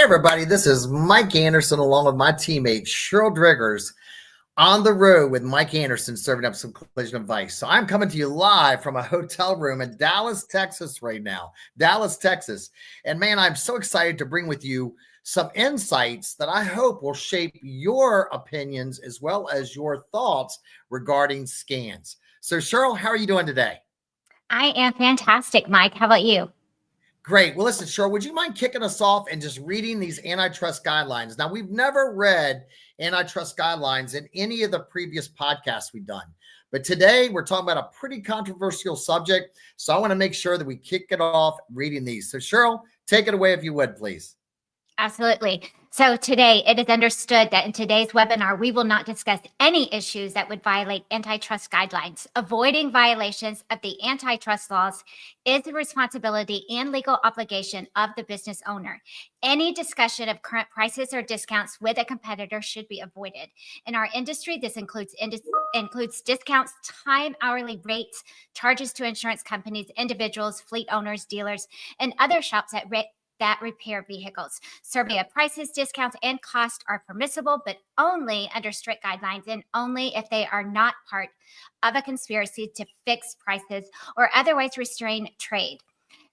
everybody, this is Mike Anderson along with my teammate Sheryl Driggers on the road with Mike Anderson serving up some collision advice. So I'm coming to you live from a hotel room in Dallas, Texas right now. Dallas, Texas. And man, I'm so excited to bring with you some insights that I hope will shape your opinions as well as your thoughts regarding scans. So Sheryl, how are you doing today? I am fantastic, Mike. How about you? Great. Well, listen, Sheryl, would you mind kicking us off and just reading these antitrust guidelines? Now, we've never read antitrust guidelines in any of the previous podcasts we've done. But today we're talking about a pretty controversial subject. So I want to make sure that we kick it off reading these. So Sheryl, take it away if you would, please. Absolutely. So today it is understood that in today's webinar, we will not discuss any issues that would violate antitrust guidelines. Avoiding violations of the antitrust laws is the responsibility and legal obligation of the business owner. Any discussion of current prices or discounts with a competitor should be avoided. In our industry, this includes discounts, time, hourly rates, charges to insurance companies, individuals, fleet owners, dealers, and other shops that repair vehicles. Survey of prices, discounts, and costs are permissible, but only under strict guidelines and only if they are not part of a conspiracy to fix prices or otherwise restrain trade.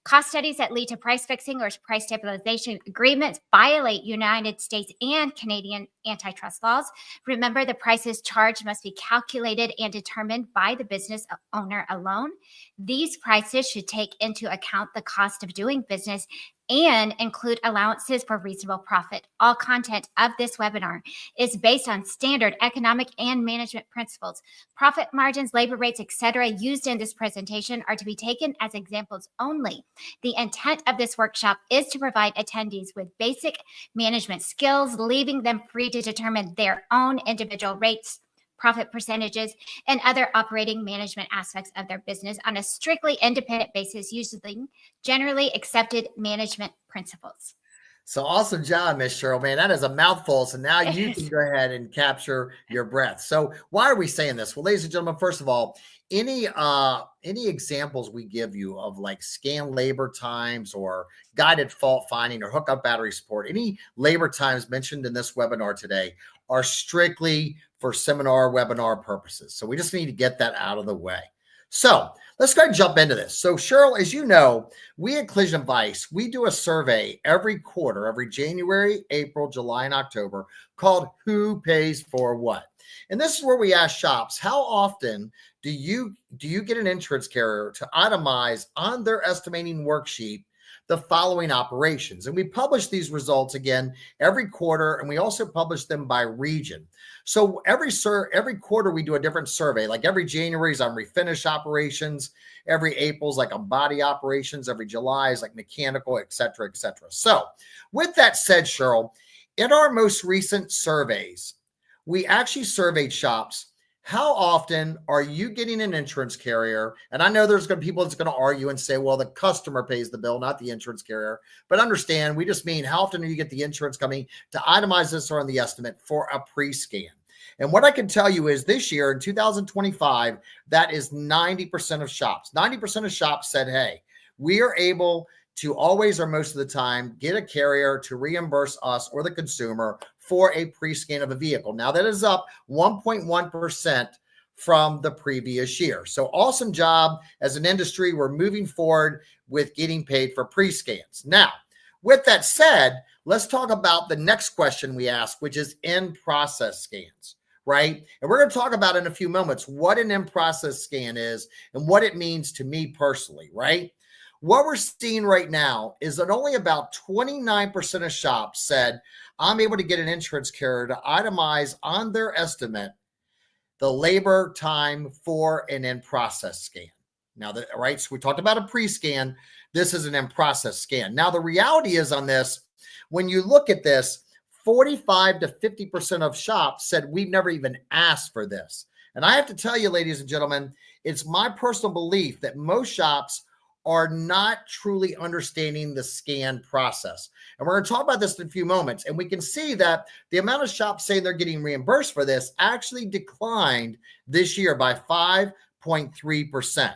Cost studies that lead to price fixing or price stabilization agreements violate United States and Canadian antitrust laws. Remember, the prices charged must be calculated and determined by the business owner alone. These prices should take into account the cost of doing business and include allowances for reasonable profit. All content of this webinar is based on standard economic and management principles. Profit margins, labor rates, etc. used in this presentation are to be taken as examples only. The intent of this workshop is to provide attendees with basic management skills, leaving them free to determine their own individual rates, profit percentages, and other operating management aspects of their business on a strictly independent basis using generally accepted management principles. So awesome job, Miss Sheryl, man. That is a mouthful. So now you can go ahead and capture your breath. So why are we saying this? Well, ladies and gentlemen, first of all, any examples we give you of like scan labor times or guided fault finding or hookup battery support, any labor times mentioned in this webinar today are strictly for seminar webinar purposes. So we just need to get that out of the way. So let's go ahead and jump into this. So Sheryl, as you know, we at Collision Advice, we do a survey every quarter, every January, April, July, and October called Who Pays for What? And this is where we ask shops, how often do you get an insurance carrier to itemize on their estimating worksheet the following operations? And we publish these results again every quarter, and we also publish them by region. So every quarter we do a different survey. Like every January is on refinish operations, every April is like on body operations, every July is like mechanical, et cetera, et cetera. So with that said, Sheryl, in our most recent surveys, we actually surveyed shops. How often are you getting an insurance carrier? And I know there's going to be people that's going to argue and say, well, the customer pays the bill, not the insurance carrier. But understand, we just mean how often do you get the insurance company to itemize this or on the estimate for a pre-scan? And what I can tell you is this year in 2025, that is 90% of shops. 90% of shops said, hey, we are able to always or most of the time get a carrier to reimburse us or the consumer for a pre-scan of a vehicle. Now that is up 1.1% from the previous year. So awesome job as an industry. We're moving forward with getting paid for pre-scans. Now, with that said, let's talk about the next question we ask, which is in-process scans, right? And we're going to talk about in a few moments what an in-process scan is and what it means to me personally, right? What we're seeing right now is that only about 29% of shops said, I'm able to get an insurance carrier to itemize on their estimate the labor time for an in-process scan. Now, right, so we talked about a pre-scan. This is an in-process scan. Now, the reality is on this, when you look at this, 45 to 50% of shops said we've never even asked for this. And I have to tell you, ladies and gentlemen, it's my personal belief that most shops are not truly understanding the scan process. And we're going to talk about this in a few moments. And we can see that the amount of shops saying they're getting reimbursed for this actually declined this year by 5.3%.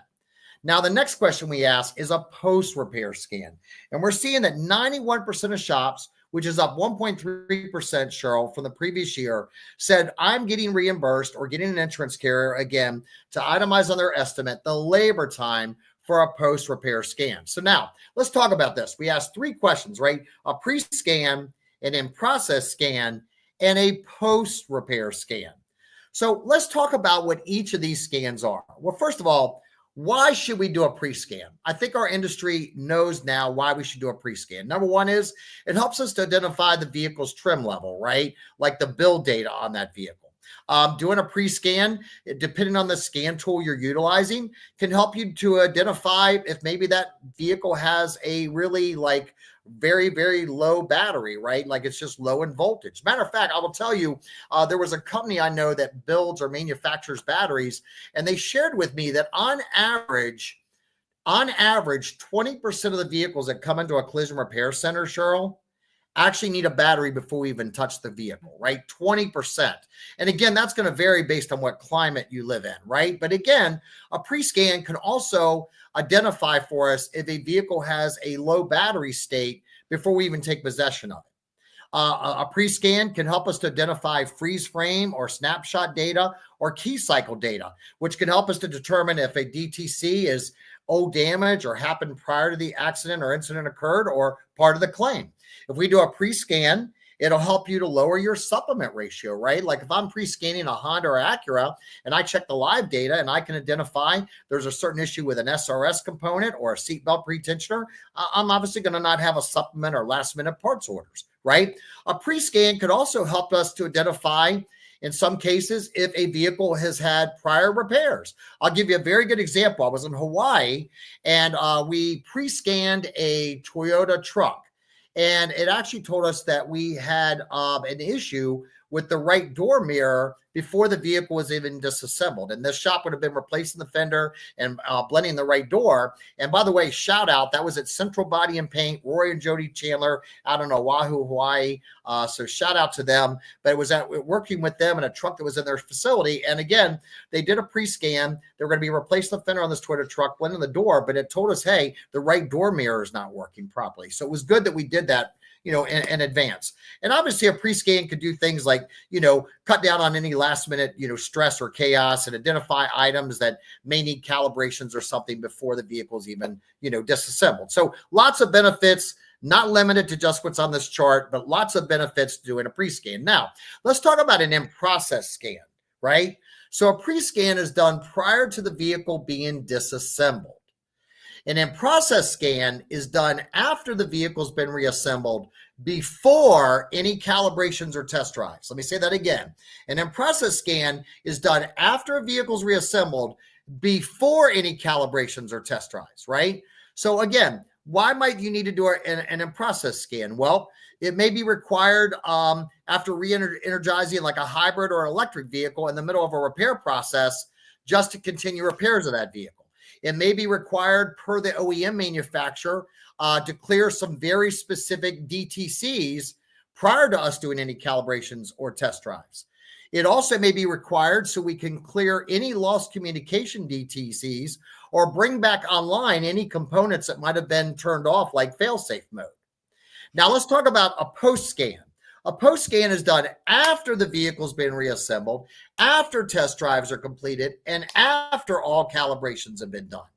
Now, the next question we ask is a post-repair scan. And we're seeing that 91% of shops which is up 1.3%, Sheryl, from the previous year, said, I'm getting reimbursed or getting an insurance carrier, again, to itemize on their estimate the labor time for a post-repair scan. So now let's talk about this. We asked 3 questions, right? A pre-scan, an in-process scan, and a post-repair scan. So let's talk about what each of these scans are. Well, first of all, why should we do a pre-scan? I think our industry knows now why we should do a pre-scan. Number one is it helps us to identify the vehicle's trim level, right? Like the build data on that vehicle. Doing a pre-scan, depending on the scan tool you're utilizing, can help you to identify if maybe that vehicle has a really like very, very low battery, right? Like it's just low in voltage. Matter of fact, I will tell you, there was a company I know that builds or manufactures batteries, and they shared with me that on average, 20% of the vehicles that come into a collision repair center, Sheryl, actually need a battery before we even touch the vehicle, right? 20%. And again, that's going to vary based on what climate you live in, right? But again, a pre-scan can also identify for us if a vehicle has a low battery state before we even take possession of it. A pre-scan can help us to identify freeze frame or snapshot data or key cycle data, which can help us to determine if a DTC is old damage or happened prior to the accident or incident occurred or part of the claim. If we do a pre-scan, it'll help you to lower your supplement ratio, right? Like if I'm pre-scanning a Honda or Acura and I check the live data and I can identify there's a certain issue with an SRS component or a seatbelt pretensioner, I'm obviously going to not have a supplement or last minute parts orders, right? A pre-scan could also help us to identify in some cases if a vehicle has had prior repairs. I'll give you a very good example. I was in Hawaii and we pre-scanned a Toyota truck. And it actually told us that we had an issue with the right door mirror before the vehicle was even disassembled. And this shop would have been replacing the fender and blending the right door. And by the way, shout out, that was at Central Body and Paint, Roy and Jody Chandler out in Oahu, Hawaii. So shout out to them. But it was working with them in a truck that was in their facility. And again, they did a pre-scan. They were going to be replacing the fender on this Toyota truck, blending the door, but it told us, hey, the right door mirror is not working properly. So it was good that we did that, in advance. And obviously a pre-scan could do things like, cut down on any last minute, stress or chaos and identify items that may need calibrations or something before the vehicle's even, disassembled. So lots of benefits, not limited to just what's on this chart, but lots of benefits to doing a pre-scan. Now, let's talk about an in-process scan, right? So a pre-scan is done prior to the vehicle being disassembled. An in-process scan is done after the vehicle's been reassembled before any calibrations or test drives. Let me say that again. An in-process scan is done after a vehicle's reassembled before any calibrations or test drives, right? So again, why might you need to do an in-process scan? Well, it may be required after re-energizing like a hybrid or electric vehicle in the middle of a repair process just to continue repairs of that vehicle. It may be required per the OEM manufacturer to clear some very specific DTCs prior to us doing any calibrations or test drives. It also may be required so we can clear any lost communication DTCs or bring back online any components that might have been turned off, like fail-safe mode. Now let's talk about a post-scan. A post-scan is done after the vehicle's been reassembled, after test drives are completed, and after all calibrations have been done.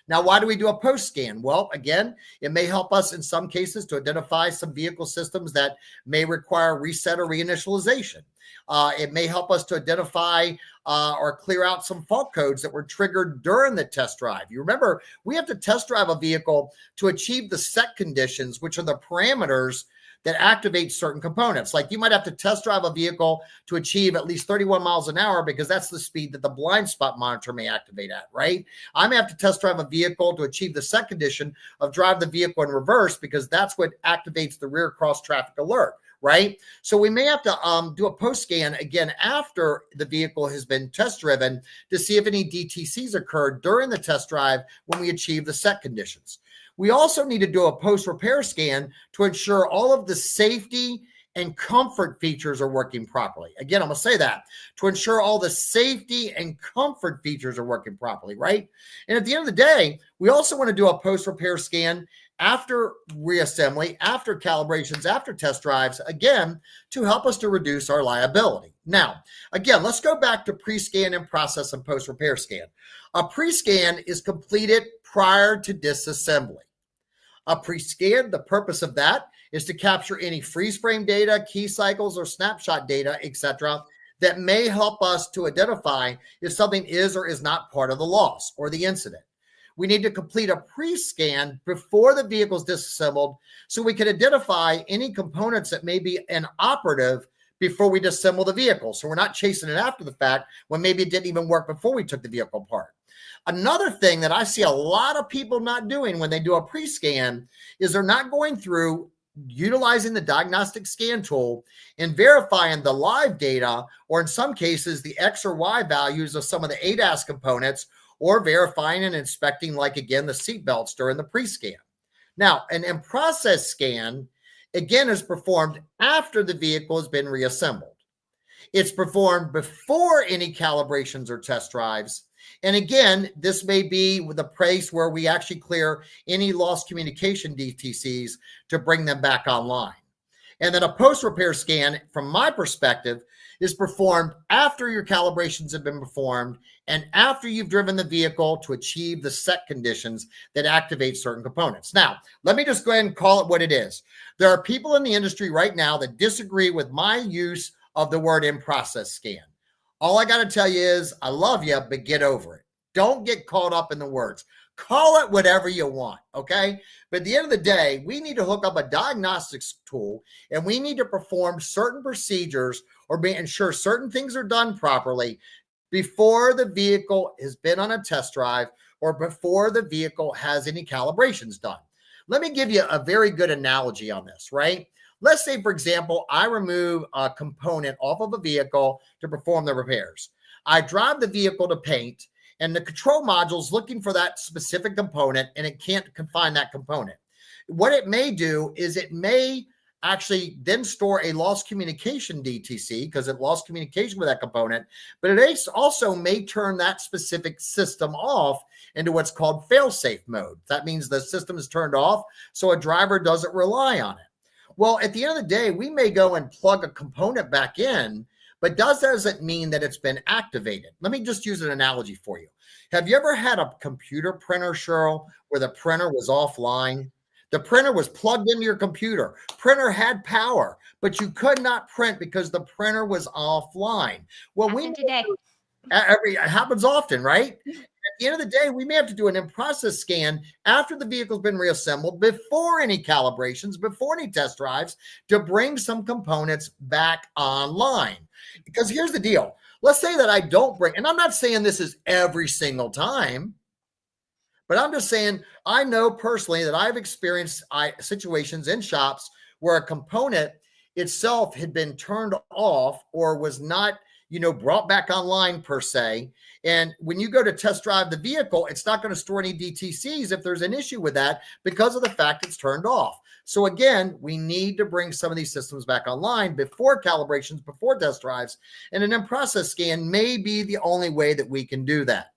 Now, why do we do a post-scan? Well, again, it may help us in some cases to identify some vehicle systems that may require reset or reinitialization. It may help us to identify or clear out some fault codes that were triggered during the test drive. You remember, we have to test drive a vehicle to achieve the set conditions, which are the parameters that activate certain components. Like you might have to test drive a vehicle to achieve at least 31 miles an hour because that's the speed that the blind spot monitor may activate at, right? I may have to test drive a vehicle to achieve the set condition of drive the vehicle in reverse because that's what activates the rear cross traffic alert, right? So we may have to do a post scan again after the vehicle has been test driven to see if any DTCs occurred during the test drive when we achieve the set conditions. We also need to do a post-repair scan to ensure all of the safety and comfort features are working properly. Again, I'm going to say that to ensure all the safety and comfort features are working properly, right? And at the end of the day, we also want to do a post-repair scan after reassembly, after calibrations, after test drives, again, to help us to reduce our liability. Now, again, let's go back to pre-scan and process and post-repair scan. A pre-scan is completed prior to disassembly. A pre-scan, the purpose of that is to capture any freeze frame data, key cycles, or snapshot data, etc., that may help us to identify if something is or is not part of the loss or the incident. We need to complete a pre-scan before the vehicle is disassembled so we can identify any components that may be inoperative before we disassemble the vehicle. So we're not chasing it after the fact when maybe it didn't even work before we took the vehicle apart. Another thing that I see a lot of people not doing when they do a pre-scan is they're not going through utilizing the diagnostic scan tool and verifying the live data, or in some cases, the X or Y values of some of the ADAS components, or verifying and inspecting, like, again, the seat belts during the pre-scan. Now, an in-process scan, again, is performed after the vehicle has been reassembled. It's performed before any calibrations or test drives. And again, this may be the place where we actually clear any lost communication DTCs to bring them back online. And then a post-repair scan, from my perspective, is performed after your calibrations have been performed and after you've driven the vehicle to achieve the set conditions that activate certain components. Now, let me just go ahead and call it what it is. There are people in the industry right now that disagree with my use of the word in-process scan. All I got to tell you is I love you, but get over it. Don't get caught up in the words. Call it whatever you want, okay? But at the end of the day, we need to hook up a diagnostics tool, and we need to perform certain procedures or ensure certain things are done properly before the vehicle has been on a test drive or before the vehicle has any calibrations done. Let me give you a very good analogy on this, right? Let's say, for example, I remove a component off of a vehicle to perform the repairs. I drive the vehicle to paint, and the control module is looking for that specific component, and it can't find that component. What it may do is it may actually then store a lost communication DTC because it lost communication with that component, but it also may turn that specific system off into what's called fail-safe mode. That means the system is turned off so a driver doesn't rely on it. Well, at the end of the day, we may go and plug a component back in, but doesn't mean that it's been activated. Let me just use an analogy for you. Have you ever had a computer printer, Sheryl, where the printer was offline? The printer was plugged into your computer. Printer had power, but you could not print because the printer was offline. Well, it happens often, right? At the end of the day, we may have to do an in-process scan after the vehicle's been reassembled, before any calibrations, before any test drives, to bring some components back online. Because here's the deal. Let's say that I don't bring, and I'm not saying this is every single time, but I'm just saying I know personally that I've experienced situations in shops where a component itself had been turned off or was not, brought back online per se. And when you go to test drive the vehicle, it's not going to store any DTCs if there's an issue with that because of the fact it's turned off. So again, we need to bring some of these systems back online before calibrations, before test drives, and an in-process scan may be the only way that we can do that.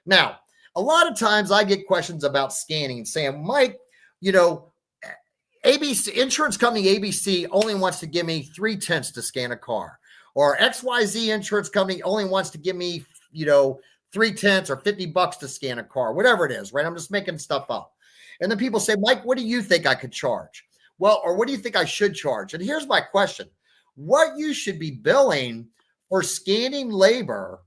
Now, a lot of times I get questions about scanning saying, Mike, ABC insurance company ABC only wants to give me 3/10 to scan a car, or XYZ insurance company only wants to give me, 3/10 or $50 to scan a car, whatever it is, right? I'm just making stuff up. And then people say, Mike, what do you think I could charge? Well, or what do you think I should charge? And here's my question. What you should be billing for scanning labor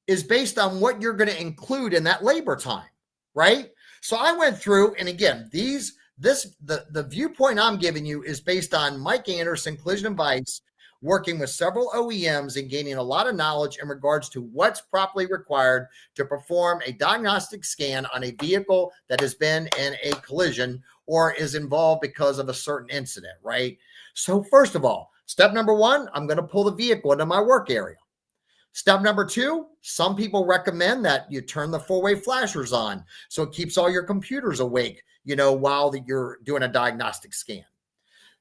is based on what you're going to include in that labor time, right? So I went through, and again, the viewpoint I'm giving you is based on Mike Anderson, Collision and Vice, working with several OEMs and gaining a lot of knowledge in regards to what's properly required to perform a diagnostic scan on a vehicle that has been in a collision or is involved because of a certain incident, right? So first of all, step number one, I'm going to pull the vehicle into my work area. Step number two, some people recommend that you turn the four-way flashers on so it keeps all your computers awake, while you're doing a diagnostic scan.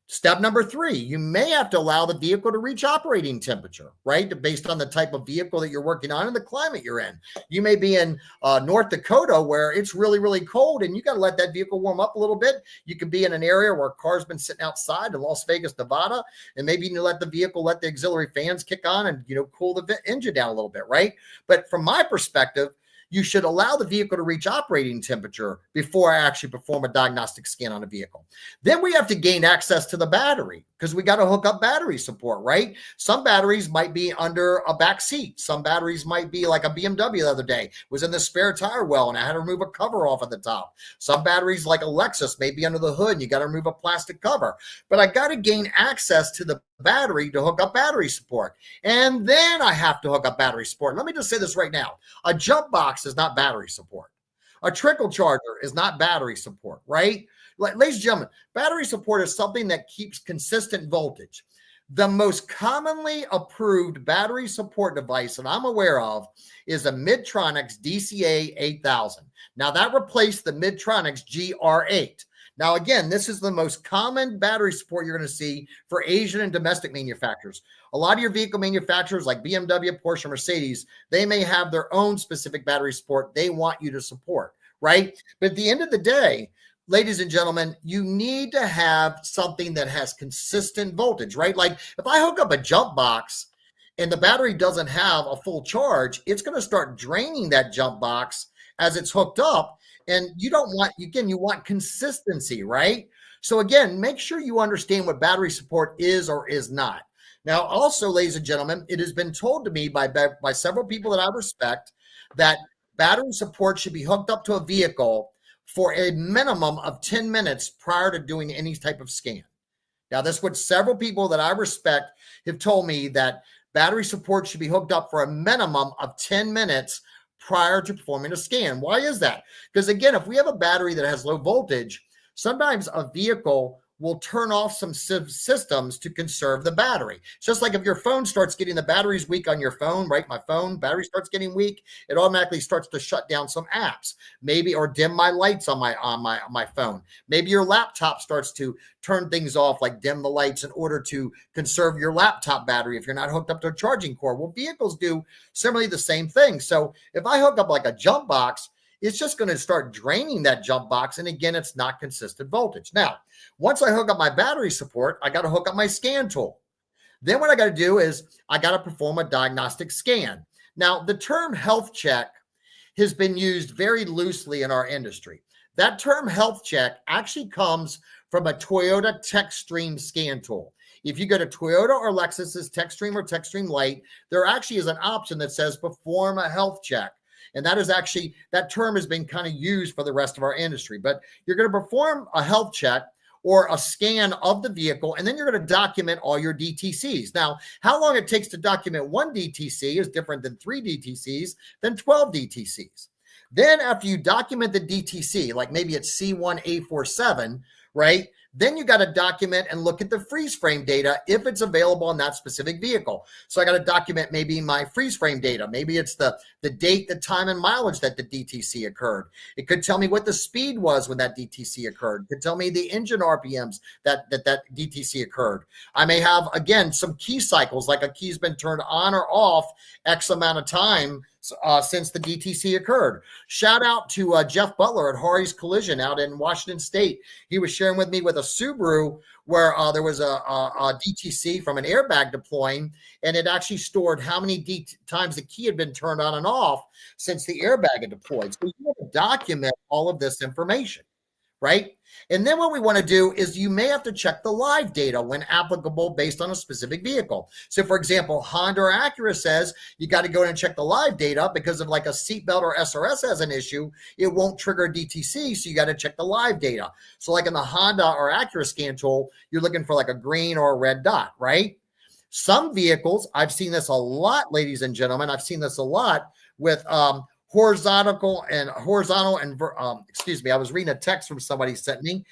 Step number 3, you may have to allow the vehicle to reach operating temperature, right? Based on the type of vehicle that you're working on and the climate you're in. You may be in North Dakota where it's really, really cold and you got to let that vehicle warm up a little bit. You could be in an area where a car's been sitting outside in Las Vegas, Nevada, and maybe you need to let the vehicle, let the auxiliary fans kick on and, cool the engine down a little bit, right? But from my perspective, you should allow the vehicle to reach operating temperature before I actually perform a diagnostic scan on a vehicle. Then we have to gain access to the battery because we got to hook up battery support, right? Some batteries might be under a back seat. Some batteries might be like a BMW the other day was in the spare tire well and I had to remove a cover off at the top. Some batteries like a Lexus may be under the hood and you got to remove a plastic cover. But I got to gain access to the battery to hook up battery support. And then I have to hook up battery support. Let me just say this right now. A jump box is not battery support. A trickle charger is not battery support, right? Ladies and gentlemen, battery support is something that keeps consistent voltage. The most commonly approved battery support device that I'm aware of is a Midtronics DCA 8000. Now that replaced the Midtronics GR8. Now, again, this is the most common battery support you're going to see for Asian and domestic manufacturers. A lot of your vehicle manufacturers like BMW, Porsche, Mercedes, they may have their own specific battery support they want you to support, right? But at the end of the day, ladies and gentlemen, you need to have something that has consistent voltage, right? Like if I hook up a jump box and the battery doesn't have a full charge, it's going to start draining that jump box as it's hooked up. And you don't want, again, you want consistency, right? So again, make sure you understand what battery support is or is not. Now, also, ladies and gentlemen, it has been told to me by several people that I respect that battery support should be hooked up to a vehicle for a minimum of 10 minutes prior to doing any type of scan. Now, that's what several people that I respect have told me, that battery support should be hooked up for a minimum of 10 minutes prior to performing a scan. Why is that? Because again, if we have a battery that has low voltage, sometimes a vehicle will turn off some systems to conserve the battery. It's just like if your phone starts getting, the battery's weak on your phone, right? My phone battery starts getting weak, it automatically starts to shut down some apps, maybe, or dim my lights on my phone. Maybe your laptop starts to turn things off, like dim the lights in order to conserve your laptop battery if you're not hooked up to a charging cord. Well, vehicles do similarly the same thing. So if I hook up like a jump box, it's just going to start draining that jump box. And again, it's not consistent voltage. Now, once I hook up my battery support, I got to hook up my scan tool. Then what I got to do is I got to perform a diagnostic scan. Now, the term health check has been used very loosely in our industry. That term health check actually comes from a Toyota TechStream scan tool. If you go to Toyota or Lexus's TechStream or TechStream Lite, there actually is an option that says perform a health check. And that is actually, that term has been kind of used for the rest of our industry. But you're going to perform a health check or a scan of the vehicle, and then you're going to document all your DTCs. Now, how long it takes to document one DTC is different than 3 DTCs, than 12 DTCs. Then after you document the DTC, like maybe it's C1A47, right? Then you got to document and look at the freeze frame data if it's available on that specific vehicle. So I got to document maybe my freeze frame data. Maybe it's the date, the time, and mileage that the DTC occurred. It could tell me what the speed was when that DTC occurred. It could tell me the engine RPMs that DTC occurred. I may have, again, some key cycles, like a key's been turned on or off X amount of time since the DTC occurred. Shout out to Jeff Butler at Hari's Collision out in Washington State. He was sharing with me with a Subaru where there was a DTC from an airbag deploying, and it actually stored how many times the key had been turned on and off since the airbag had deployed. So you have to document all of this information, right? And then what we want to do is you may have to check the live data when applicable based on a specific vehicle. So for example, Honda or Acura says you got to go in and check the live data because of like a seatbelt or SRS has an issue, it won't trigger DTC, so you got to check the live data. So like in the Honda or Acura scan tool, you're looking for like a green or a red dot, right? Some vehicles, I've seen this a lot, ladies and gentlemen, I've seen this a lot with horizontal and excuse me, I was reading a text from somebody sent me.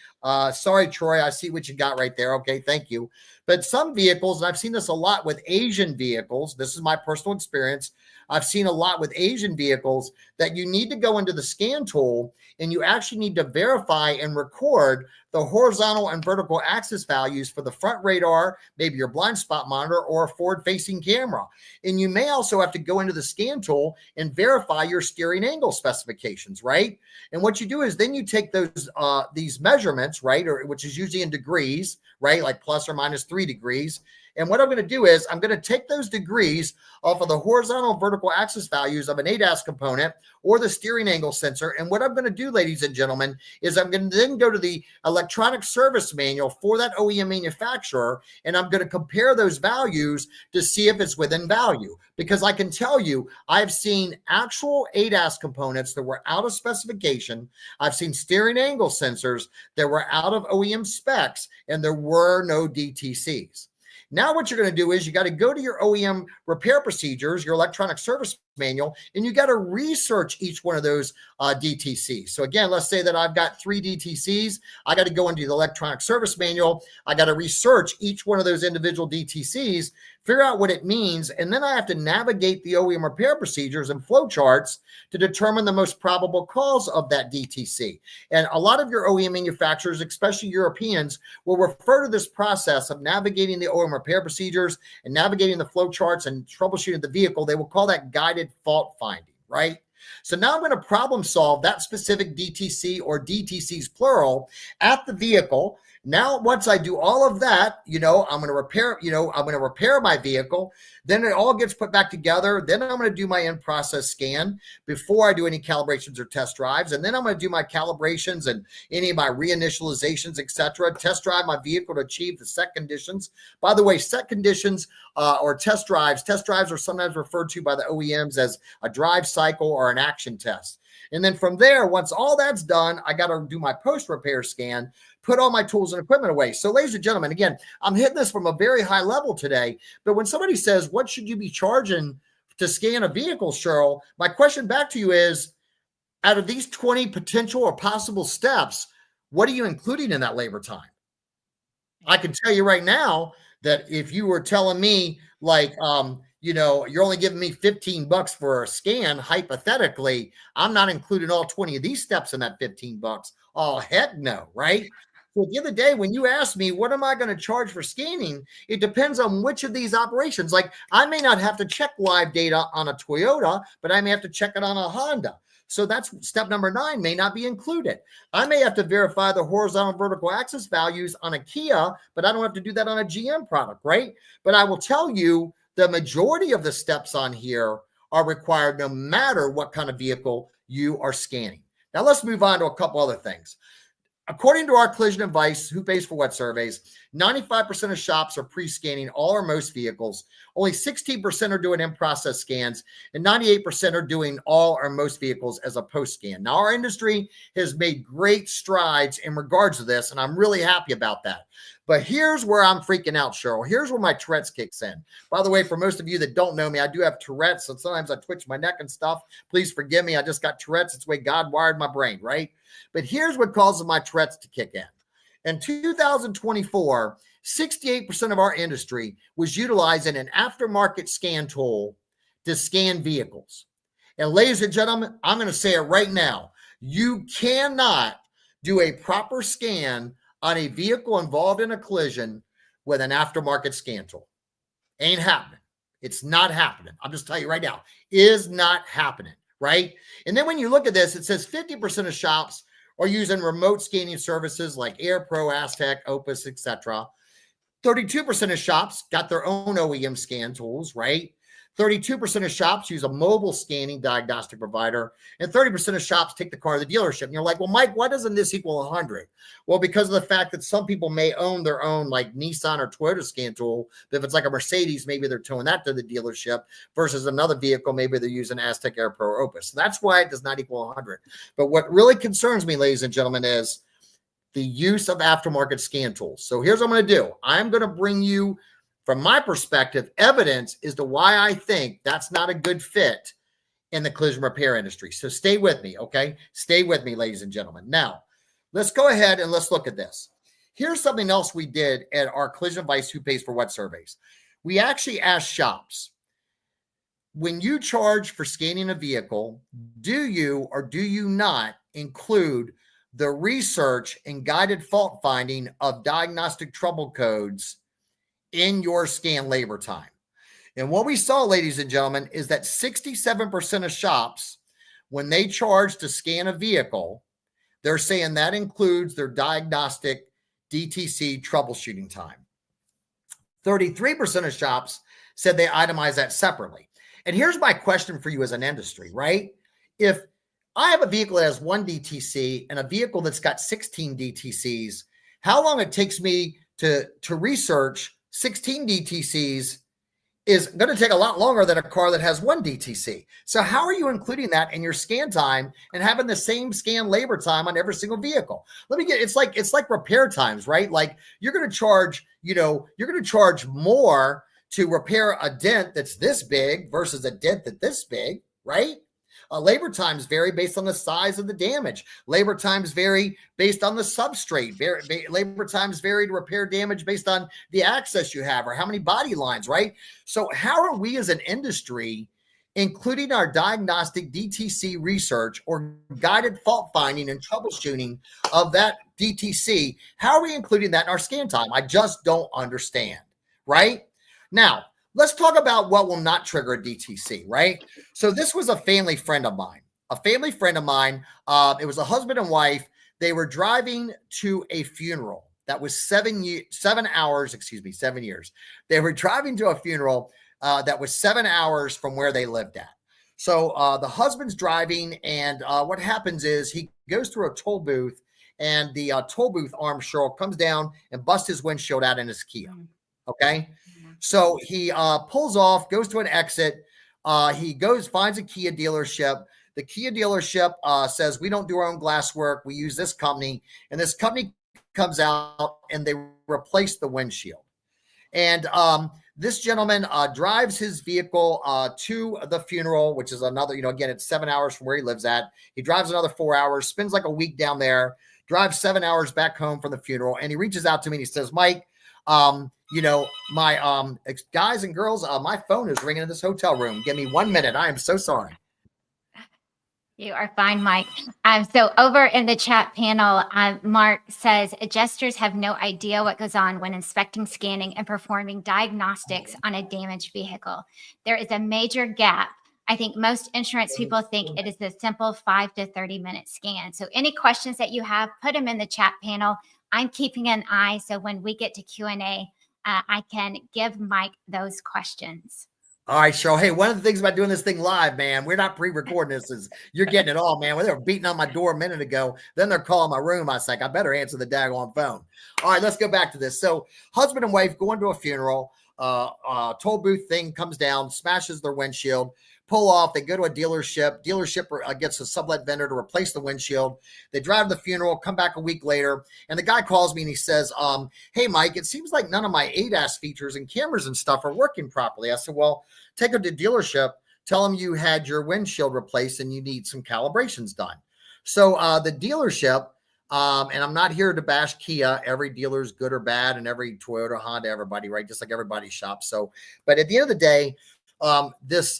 Sorry, Troy, I see what you got right there. Okay, thank you. But some vehicles, and I've seen this a lot with Asian vehicles, this is my personal experience. I've seen a lot with Asian vehicles that you need to go into the scan tool and you actually need to verify and record the horizontal and vertical axis values for the front radar, maybe your blind spot monitor, or a forward-facing camera. And you may also have to go into the scan tool and verify your steering angle specifications, right? And what you do is then you take those these measurements, right, or which is usually in degrees, right, like plus or minus 3 degrees. And what I'm going to do is I'm going to take those degrees off of the horizontal vertical axis values of an ADAS component or the steering angle sensor. And what I'm going to do, ladies and gentlemen, is I'm going to then go to the electronic service manual for that OEM manufacturer, and I'm going to compare those values to see if it's within value. Because I can tell you, I've seen actual ADAS components that were out of specification. I've seen steering angle sensors that were out of OEM specs, and there were no DTCs. Now what you're going to do is you got to go to your OEM repair procedures, your electronic service manual, and you got to research each one of those DTCs. So again, let's say that I've got 3 DTCs. I got to go into the electronic service manual. I got to research each one of those individual DTCs, figure out what it means, and then I have to navigate the OEM repair procedures and flow charts to determine the most probable cause of that DTC. And a lot of your OEM manufacturers, especially Europeans, will refer to this process of navigating the OEM repair procedures and navigating the flow charts and troubleshooting the vehicle. They will call that guided fault finding, right? So now I'm going to problem solve that specific DTC or DTCs plural at the vehicle. Now, once I do all of that, I'm going to repair my vehicle. Then it all gets put back together. Then I'm going to do my in-process scan before I do any calibrations or test drives. And then I'm going to do my calibrations and any of my reinitializations, etc. Test drive my vehicle to achieve the set conditions. By the way, set conditions or test drives are sometimes referred to by the OEMs as a drive cycle or an action test. And then from there, once all that's done, I got to do my post-repair scan, put all my tools and equipment away. So ladies and gentlemen, again, I'm hitting this from a very high level today, but when somebody says, what should you be charging to scan a vehicle, Sheryl? My question back to you is, out of these 20 potential or possible steps, what are you including in that labor time? I can tell you right now that if you were telling me like, you're only giving me $15 for a scan, hypothetically, I'm not including all 20 of these steps in that $15. Oh, heck no, right? So at the end of the day, when you ask me, what am I going to charge for scanning? It depends on which of these operations. Like I may not have to check live data on a Toyota, but I may have to check it on a Honda. So that's step number 9 may not be included. I may have to verify the horizontal vertical axis values on a Kia, but I don't have to do that on a GM product, right? But I will tell you the majority of the steps on here are required no matter what kind of vehicle you are scanning. Now let's move on to a couple other things. According to our collision advice, who pays for what surveys, 95% of shops are pre-scanning all or most vehicles. Only 16% are doing in-process scans, and 98% are doing all or most vehicles as a post-scan. Now, our industry has made great strides in regards to this, and I'm really happy about that. But here's where I'm freaking out, Sheryl. Here's where my Tourette's kicks in. By the way, for most of you that don't know me, I do have Tourette's, so sometimes I twitch my neck and stuff. Please forgive me. I just got Tourette's. It's the way God wired my brain, right? But here's what causes my Tourette's to kick in. In 2024, 68% of our industry was utilizing an aftermarket scan tool to scan vehicles. And ladies and gentlemen, I'm going to say it right now. You cannot do a proper scan on a vehicle involved in a collision with an aftermarket scan tool. Ain't happening. It's not happening. I'm just telling you right now, is not happening, right? And then when you look at this, it says 50% of shops are using remote scanning services like AirPro, Aztec, Opus, etc. 32% of shops got their own OEM scan tools, right? 32% of shops use a mobile scanning diagnostic provider, and 30% of shops take the car to the dealership. And you're like, well, Mike, why doesn't this equal 100? Well, because of the fact that some people may own their own like Nissan or Toyota scan tool. But if it's like a Mercedes, maybe they're towing that to the dealership versus another vehicle. Maybe they're using Aztec, AirPro, or Opus. So that's why it does not equal 100. But what really concerns me, ladies and gentlemen, is the use of aftermarket scan tools. So here's what I'm going to do. I'm going to bring you, from my perspective, evidence as to why I think that's not a good fit in the collision repair industry. So stay with me, okay? Stay with me, ladies and gentlemen. Now, let's go ahead and let's look at this. Here's something else we did at our Collision Advice Who Pays for What surveys. We actually asked shops, when you charge for scanning a vehicle, do you or do you not include the research and guided fault finding of diagnostic trouble codes in your scan labor time? And what we saw, ladies and gentlemen, is that 67% of shops, when they charge to scan a vehicle, they're saying that includes their diagnostic DTC troubleshooting time. 33% of shops said they itemize that separately. And here's my question for you as an industry, right? If I have a vehicle that has one DTC and a vehicle that's got 16 DTCs, how long it takes me to research 16 DTCs is going to take a lot longer than a car that has one DTC. So how are you including that in your scan time and having the same scan labor time on every single vehicle? It's like repair times, right? Like you're going to charge, you're going to charge more to repair a dent that's this big versus a dent that's this big, right? Labor times vary based on the size of the damage. Labor times vary based on the substrate. Labor times vary to repair damage based on the access you have or how many body lines, right? So how are we as an industry including our diagnostic DTC research or guided fault finding and troubleshooting of that DTC? How are we including that in our scan time? I just don't understand, right? Now, let's talk about what will not trigger a DTC, right? So this was a family friend of mine. It was a husband and wife. They were driving to a funeral that was 7 years. They were driving to a funeral that was 7 hours from where they lived at. So the husband's driving, and what happens is he goes through a toll booth, and the toll booth arm, Sheryl, comes down and busts his windshield out in his Kia. Okay. So he pulls off, goes to an exit. He finds a Kia dealership. The Kia dealership says, we don't do our own glass work. We use this company. And this company comes out and they replace the windshield. And this gentleman drives his vehicle to the funeral, which is another, again, it's 7 hours from where he lives at. He drives another 4 hours, spends like a week down there, drives 7 hours back home from the funeral. And he reaches out to me and he says, Mike, my guys and girls, my phone is ringing in this hotel room. Give me 1 minute. I am so sorry. You are fine, Mike. So over in the chat panel, Mark says adjusters have no idea what goes on when inspecting, scanning, and performing diagnostics on a damaged vehicle. There is a major gap. I think most insurance people think it is a simple 5 to 30-minute scan. So any questions that you have, put them in the chat panel. I'm keeping an eye, so when we get to Q&A, I can give Mike those questions. All right, Sheryl. Hey, one of the things about doing this thing live, man, we're not pre-recording this. You're getting it all, man. When they were beating on my door a minute ago, then they're calling my room. I was like, I better answer the daggone phone. All right, let's go back to this. So husband and wife going to a funeral. Toll booth thing comes down, smashes their windshield. Pull off, they go to a dealership gets a sublet vendor to replace the windshield. They drive to the funeral, come back a week later, and the guy calls me and he says, hey Mike, it seems like none of my ADAS features and cameras and stuff are working properly. I said, well, take her to the dealership, tell them you had your windshield replaced and you need some calibrations done. So the dealership, and I'm not here to bash Kia, every dealer is good or bad, and every Toyota, Honda, everybody, right? Just like everybody shops. So, but at the end of the day, this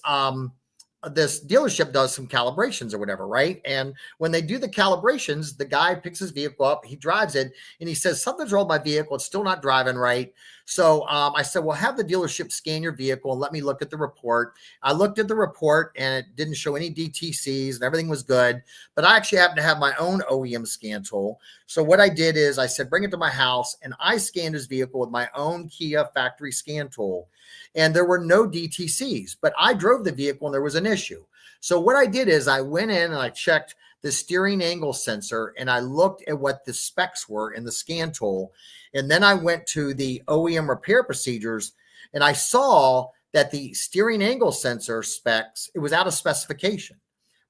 dealership does some calibrations or whatever, right? And when they do the calibrations, the guy picks his vehicle up, he drives it, and he says, something's wrong with my vehicle. It's still not driving right. So I said, well, have the dealership scan your vehicle and let me look at the report. I looked at the report and it didn't show any DTCs and everything was good, but I actually happen to have my own OEM scan tool. So what I did is I said, bring it to my house, and I scanned his vehicle with my own Kia factory scan tool. And there were no DTCs, but I drove the vehicle and there was an issue. So what I did is I went in and I checked the steering angle sensor and I looked at what the specs were in the scan tool. And then I went to the OEM repair procedures and I saw that the steering angle sensor specs, it was out of specification,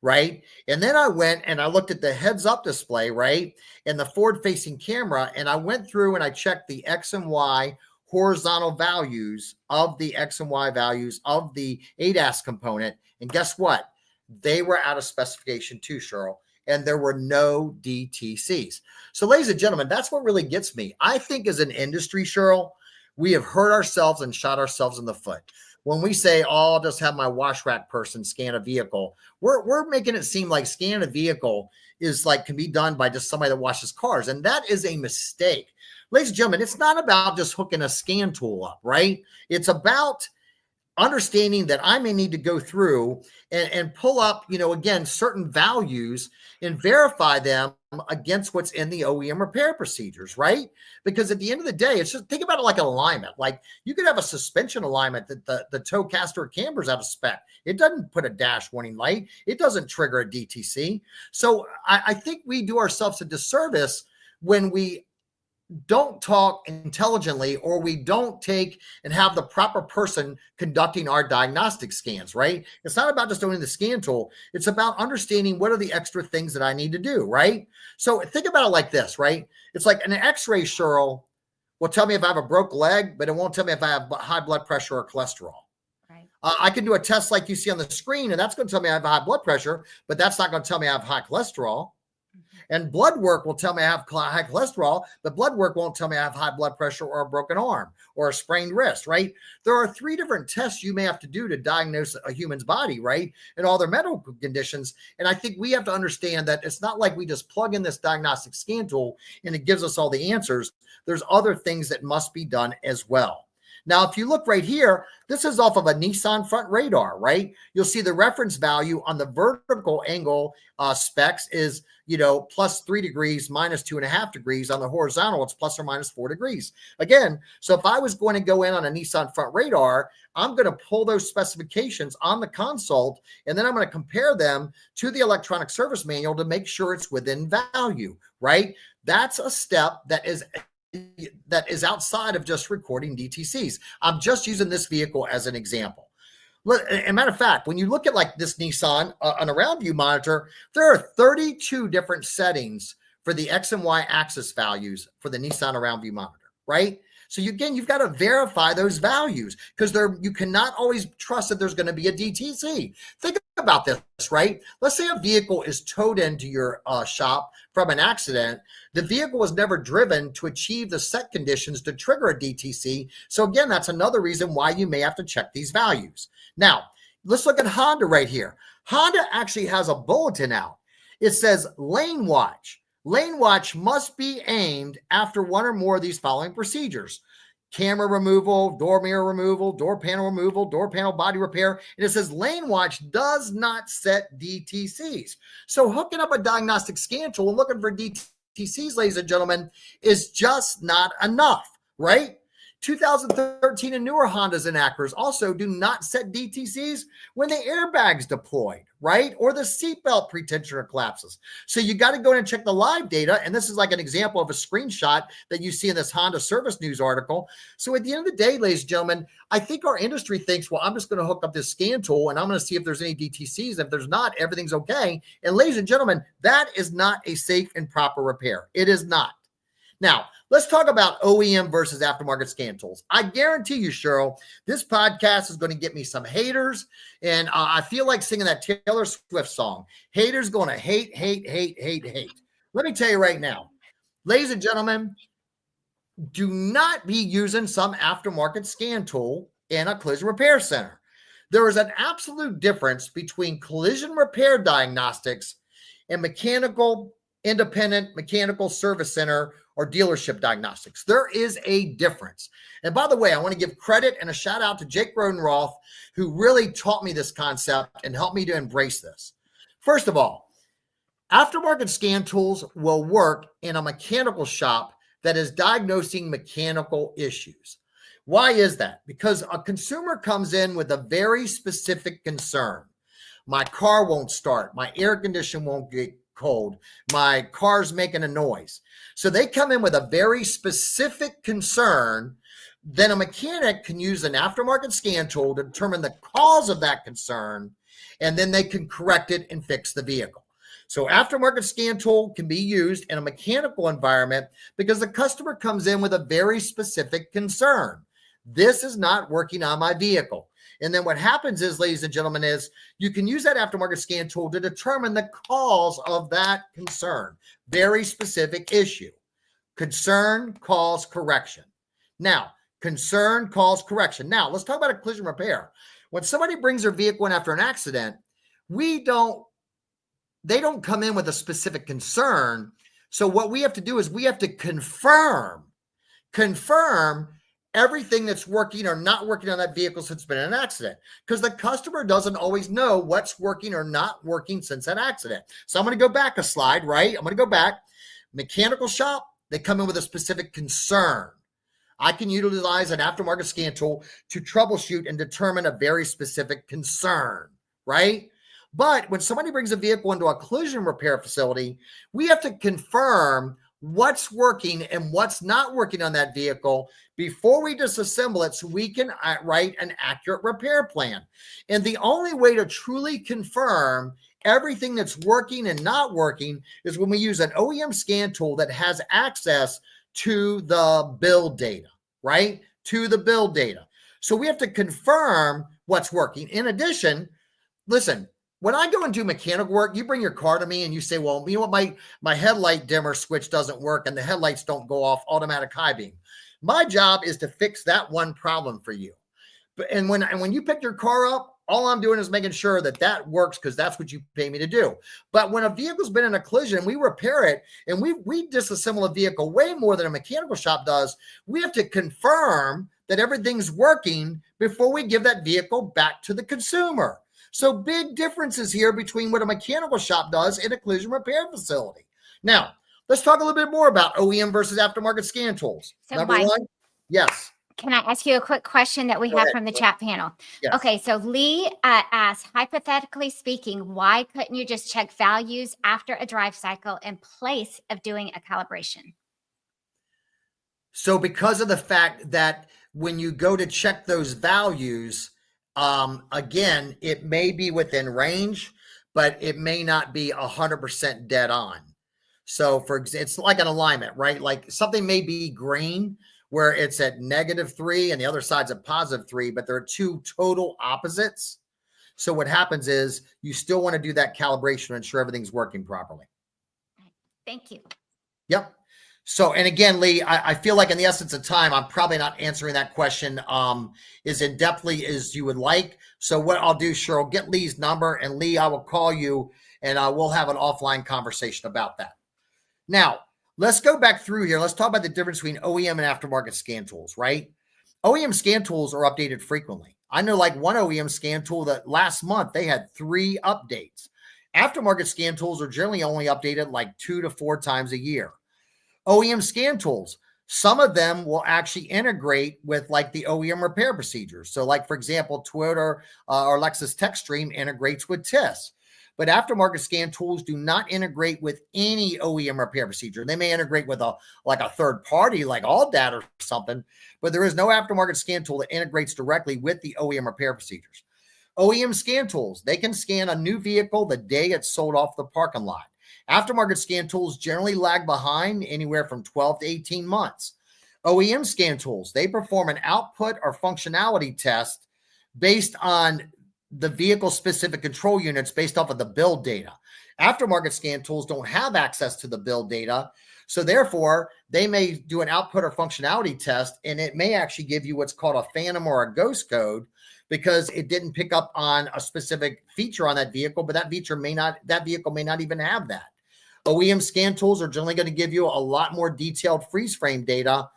right? And then I went and I looked at the heads up display, right? And the forward facing camera. And I went through and I checked the X and Y horizontal values of the X and Y values of the ADAS component. And guess what? They were out of specification too, Sheryl. and there were no DTCs. So, ladies and gentlemen, that's what really gets me. I think as an industry, Sheryl, we have hurt ourselves and shot ourselves in the foot. When we say, oh, I'll just have my wash rack person scan a vehicle, we're making it seem like scanning a vehicle is like can be done by just somebody that washes cars. And that is a mistake. Ladies and gentlemen, it's not about just hooking a scan tool up, right? It's about understanding that I may need to go through and pull up, again, certain values and verify them against what's in the OEM repair procedures, right? Because at the end of the day, it's just think about it like an alignment. Like you could have a suspension alignment that the toe caster or camber's out of spec. It doesn't put a dash warning light. It doesn't trigger a DTC. So I think we do ourselves a disservice when we don't talk intelligently, or we don't take and have the proper person conducting our diagnostic scans, right? It's not about just owning the scan tool. It's about understanding what are the extra things that I need to do, right? So think about it like this, right? It's like an x-ray, Sheryl, will tell me if I have a broke leg, but it won't tell me if I have high blood pressure or cholesterol. Right. I can do a test like you see on the screen, and that's going to tell me I have high blood pressure, but that's not going to tell me I have high cholesterol. And blood work will tell me I have high cholesterol, but blood work won't tell me I have high blood pressure or a broken arm or a sprained wrist, right? There are 3 different tests you may have to do to diagnose a human's body, right? And all their medical conditions. And I think we have to understand that it's not like we just plug in this diagnostic scan tool and it gives us all the answers. There's other things that must be done as well. Now, if you look right here, this is off of a Nissan front radar, right? You'll see the reference value on the vertical angle specs is, plus 3 degrees, minus 2.5 degrees. On the horizontal, it's plus or minus 4 degrees. Again, so if I was going to go in on a Nissan front radar, I'm going to pull those specifications on the console, and then I'm going to compare them to the electronic service manual to make sure it's within value, right? That's a step that is outside of just recording DTCs. I'm just using this vehicle as an example. As a matter of fact, when you look at like this Nissan on a round view monitor, there are 32 different settings for the X and Y axis values for the Nissan around view monitor, right? So you've got to verify those values because you cannot always trust that there's going to be a DTC. Think about this, right? Let's say a vehicle is towed into your shop from an accident. The vehicle was never driven to achieve the set conditions to trigger a DTC. So again, that's another reason why you may have to check these values. Now, let's look at Honda right here. Honda actually has a bulletin out. It says lane watch. Lane watch must be aimed after one or more of these following procedures: camera removal, door mirror removal, door panel body repair. And it says lane watch does not set DTCs. So hooking up a diagnostic scan tool and looking for DTCs, ladies and gentlemen, is just not enough, right? 2013 and newer Hondas and Acuras also do not set DTCs when the airbag's deployed, right? Or the seatbelt pre-tensioner collapses. So you got to go in and check the live data. And this is like an example of a screenshot that you see in this Honda Service News article. So at the end of the day, ladies and gentlemen, I think our industry thinks, well, I'm just going to hook up this scan tool and I'm going to see if there's any DTCs. If there's not, everything's okay. And ladies and gentlemen, that is not a safe and proper repair. It is not. Now, let's talk about OEM versus aftermarket scan tools. I guarantee you, Sheryl, this podcast is going to get me some haters. And I feel like singing that Taylor Swift song. Haters going to hate. Let me tell you right now, ladies and gentlemen, do not be using some aftermarket scan tool in a collision repair center. There is an absolute difference between collision repair diagnostics and independent mechanical service center or dealership diagnostics. There is a difference. And by the way, I want to give credit and a shout out to Jake Rodenroth, who really taught me this concept and helped me to embrace this. First of all, aftermarket scan tools will work in a mechanical shop that is diagnosing mechanical issues. Why is that? Because a consumer comes in with a very specific concern. My car won't start. My air conditioner won't get cold. My car's making a noise. So they come in with a very specific concern. Then a mechanic can use an aftermarket scan tool to determine the cause of that concern, and then they can correct it and fix the vehicle. So aftermarket scan tool can be used in a mechanical environment because the customer comes in with a very specific concern. This is not working on my vehicle. And then what happens is, ladies and gentlemen, is you can use that aftermarket scan tool to determine the cause of that concern. Very specific issue. Concern, cause, correction. Now, concern, cause, correction. Now, let's talk about a collision repair. When somebody brings their vehicle in after an accident, they don't come in with a specific concern. So what we have to do is we have to confirm everything that's working or not working on that vehicle since it's been in an accident, because the customer doesn't always know what's working or not working since that accident. So I'm going to go back a slide, right? I'm going to go back. Mechanical shop, they come in with a specific concern. I can utilize an aftermarket scan tool to troubleshoot and determine a very specific concern, right? But when somebody brings a vehicle into a collision repair facility, we have to confirm what's working and what's not working on that vehicle before we disassemble it so we can write an accurate repair plan. And the only way to truly confirm everything that's working and not working is when we use an OEM scan tool that has access to the build data, right? To the build data. So we have to confirm what's working. In addition, listen, when I go and do mechanical work, you bring your car to me and you say, well, you know what, my headlight dimmer switch doesn't work and the headlights don't go off automatic high beam. My job is to fix that one problem for you. And when you pick your car up, all I'm doing is making sure that works because that's what you pay me to do. But when a vehicle's been in a collision, we repair it and we disassemble a vehicle way more than a mechanical shop does. We have to confirm that everything's working before we give that vehicle back to the consumer. So big differences here between what a mechanical shop does in a collision repair facility. Now, let's talk a little bit more about OEM versus aftermarket scan tools. So Number one, yes. Can I ask you a quick question that we have from the chat panel? Yes. Okay, so Lee asked, hypothetically speaking, why couldn't you just check values after a drive cycle in place of doing a calibration? So because of the fact that when you go to check those values, again, it may be within range, but it may not be 100% dead on. So for example, it's like an alignment, right? Like something may be green where it's at -3 and the other side's at +3, but there are two total opposites. So what happens is you still want to do that calibration to ensure everything's working properly. Thank you. Yep. So, and again, Lee, I feel like in the essence of time, I'm probably not answering that question as in-depthly as you would like. So what I'll do, Sheryl, get Lee's number, and Lee, I will call you and we'll have an offline conversation about that. Now, let's go back through here. Let's talk about the difference between OEM and aftermarket scan tools, right? OEM scan tools are updated frequently. I know like one OEM scan tool that last month, they had 3 updates. Aftermarket scan tools are generally only updated like 2 to 4 times a year. OEM scan tools, some of them will actually integrate with like the OEM repair procedures. So like, for example, Toyota or Lexus TechStream integrates with TIS. But aftermarket scan tools do not integrate with any OEM repair procedure. They may integrate with a third party like AllData or something, but there is no aftermarket scan tool that integrates directly with the OEM repair procedures. OEM scan tools, they can scan a new vehicle the day it's sold off the parking lot. Aftermarket scan tools generally lag behind anywhere from 12 to 18 months. OEM scan tools, they perform an output or functionality test based on the vehicle-specific control units based off of the build data. Aftermarket scan tools don't have access to the build data, so therefore, they may do an output or functionality test, and it may actually give you what's called a phantom or a ghost code because it didn't pick up on a specific feature on that vehicle, but that vehicle may not even have that. OEM scan tools are generally going to give you a lot more detailed freeze frame data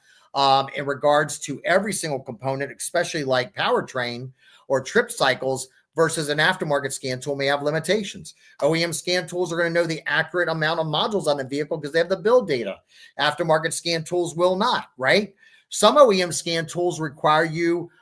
in regards to every single component, especially like powertrain or trip cycles, versus an aftermarket scan tool may have limitations. OEM scan tools are going to know the accurate amount of modules on the vehicle because they have the build data. Aftermarket scan tools will not, right? Some OEM scan tools require you,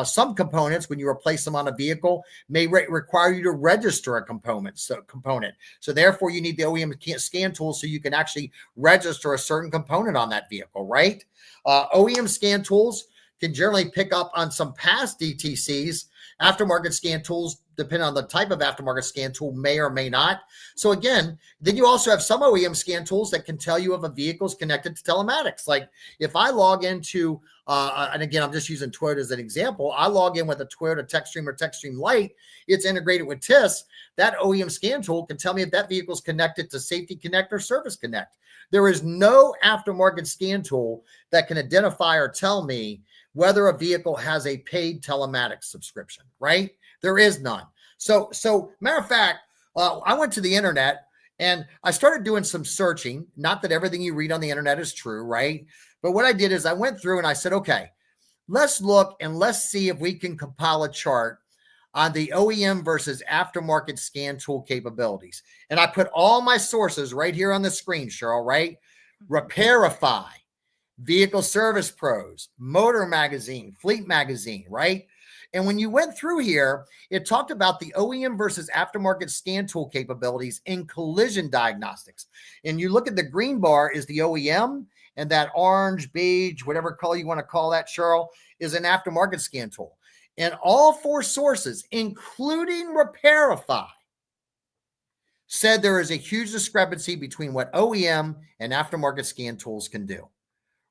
some components, when you replace them on a vehicle, may require you to register a component. So therefore, you need the OEM scan tool so you can actually register a certain component on that vehicle, right? OEM scan tools can generally pick up on some past DTCs. Aftermarket scan tools, depending on the type of aftermarket scan tool, may or may not. So again, then you also have some OEM scan tools that can tell you if a vehicle is connected to telematics. Like if I log into and again, I'm just using Toyota as an example. I log in with a Toyota TechStream or TechStream Lite. It's integrated with TIS. That OEM scan tool can tell me if that vehicle is connected to Safety Connect or Service Connect. There is no aftermarket scan tool that can identify or tell me whether a vehicle has a paid telematics subscription, right? There is none. So matter of fact, I went to the internet and I started doing some searching. Not that everything you read on the internet is true, right? But what I did is I went through and I said, okay, let's look and let's see if we can compile a chart on the OEM versus aftermarket scan tool capabilities. And I put all my sources right here on the screen, Sheryl, right? Repairify, Vehicle Service Pros, Motor Magazine, Fleet Magazine, right? And when you went through here, it talked about the OEM versus aftermarket scan tool capabilities in collision diagnostics. And you look at the green bar is the OEM, and that orange, beige, whatever color you want to call that, Sheryl, is an aftermarket scan tool. And all four sources, including Repairify, said there is a huge discrepancy between what OEM and aftermarket scan tools can do,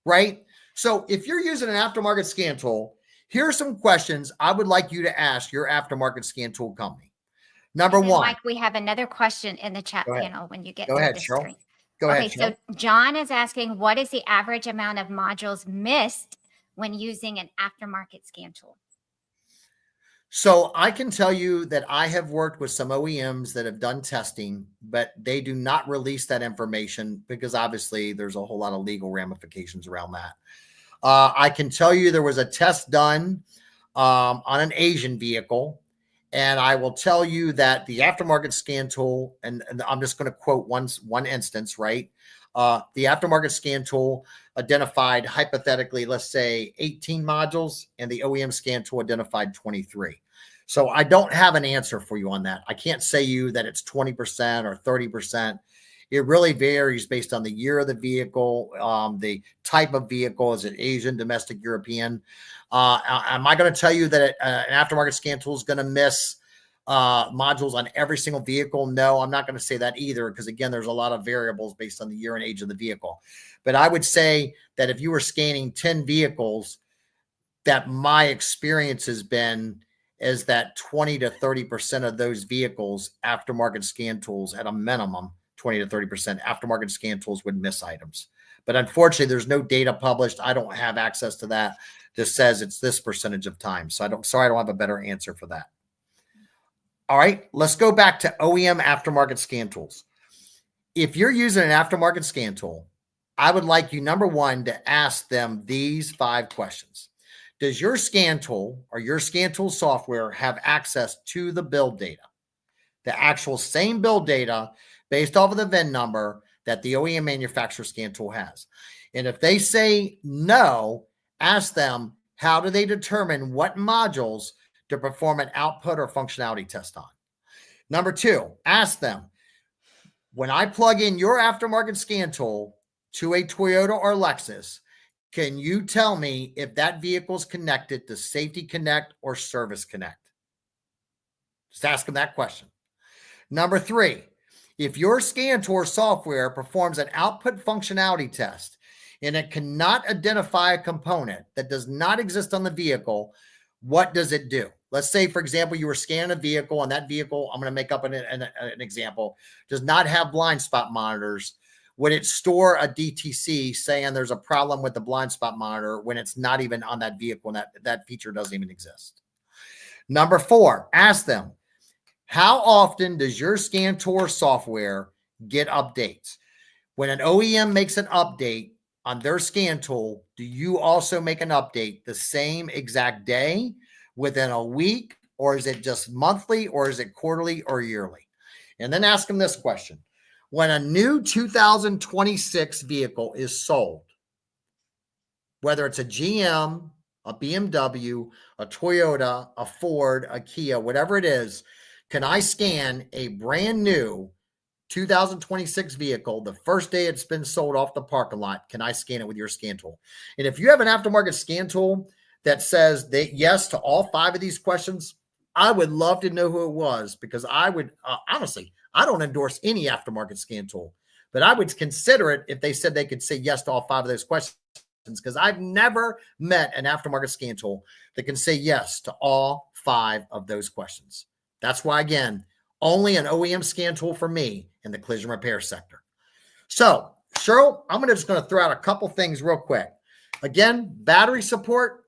right? So if you're using an aftermarket scan tool, here are some questions I would like you to ask your aftermarket scan tool company. Number one. Mike, we have another question in the chat panel when you get to the screen. Go ahead, Cheryl. So John is asking, what is the average amount of modules missed when using an aftermarket scan tool? So I can tell you that I have worked with some OEMs that have done testing, but they do not release that information because obviously there's a whole lot of legal ramifications around that. I can tell you there was a test done on an Asian vehicle, and I will tell you that the aftermarket scan tool, and I'm just going to quote one instance, right? The aftermarket scan tool identified hypothetically, let's say 18 modules, and the OEM scan tool identified 23. So I don't have an answer for you on that. I can't say you that it's 20% or 30%. It really varies based on the year of the vehicle, the type of vehicle. Is it Asian, domestic, European? Am I going to tell you that an aftermarket scan tool is going to miss modules on every single vehicle? No, I'm not going to say that either, because again, there's a lot of variables based on the year and age of the vehicle. But I would say that if you were scanning 10 vehicles, that my experience has been is that 20 to 30% of those vehicles, aftermarket scan tools at a minimum, 20 to 30% aftermarket scan tools would miss items. But unfortunately, there's no data published. I don't have access to that. Just says it's this percentage of time. So I don't have a better answer for that. All right, let's go back to OEM aftermarket scan tools. If you're using an aftermarket scan tool, I would like you, number one, to ask them these 5 questions. Does your scan tool or your scan tool software have access to the build data? The actual same build data based off of the VIN number that the OEM manufacturer scan tool has. And if they say no, ask them, how do they determine what modules to perform an output or functionality test on? Number 2, ask them, when I plug in your aftermarket scan tool to a Toyota or Lexus, can you tell me if that vehicle is connected to Safety Connect or Service Connect? Just ask them that question. Number 3, if your scan tool software performs an output functionality test and it cannot identify a component that does not exist on the vehicle, what does it do? Let's say, for example, you were scanning a vehicle and that vehicle, I'm going to make up an example, does not have blind spot monitors. Would it store a DTC saying there's a problem with the blind spot monitor when it's not even on that vehicle and that feature doesn't even exist? Number 4, ask them, how often does your scan tool software get updates? When an OEM makes an update on their scan tool, do you also make an update the same exact day, within a week, or is it just monthly, or is it quarterly or yearly? And then ask them this question. When a new 2026 vehicle is sold, whether it's a GM, a BMW, a Toyota, a Ford, a Kia, whatever it is, can I scan a brand new 2026 vehicle the first day it's been sold off the parking lot? Can I scan it with your scan tool? And if you have an aftermarket scan tool that says that yes to all 5 of these questions, I would love to know who it was, because I would honestly, I don't endorse any aftermarket scan tool, but I would consider it if they said they could say yes to all 5 of those questions. because I've never met an aftermarket scan tool that can say yes to all 5 of those questions. That's why, again, only an OEM scan tool for me in the collision repair sector. So, Sheryl, I'm just going to throw out a couple things real quick. Again, battery support.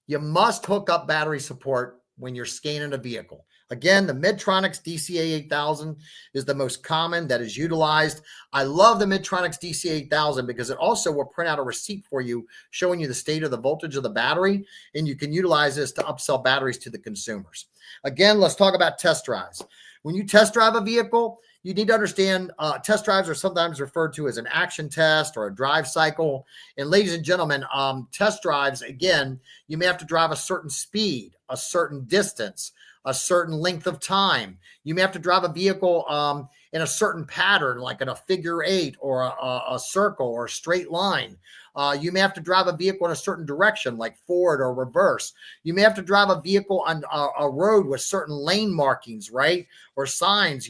You must hook up battery support when you're scanning a vehicle. Again, the Midtronics DCA8000 is the most common that is utilized. I love the Midtronics DCA8000 because it also will print out a receipt for you showing you the state of the voltage of the battery, and you can utilize this to upsell batteries to the consumers. Again, let's talk about test drives. When you test drive a vehicle, you need to understand test drives are sometimes referred to as an action test or a drive cycle. And ladies and gentlemen, test drives, again, you may have to drive a certain speed, a certain distance, a certain length of time. You may have to drive a vehicle in a certain pattern, like in a figure 8 or a circle or a straight line. You may have to drive a vehicle in a certain direction, like forward or reverse. You may have to drive a vehicle on a road with certain lane markings, right? Or signs,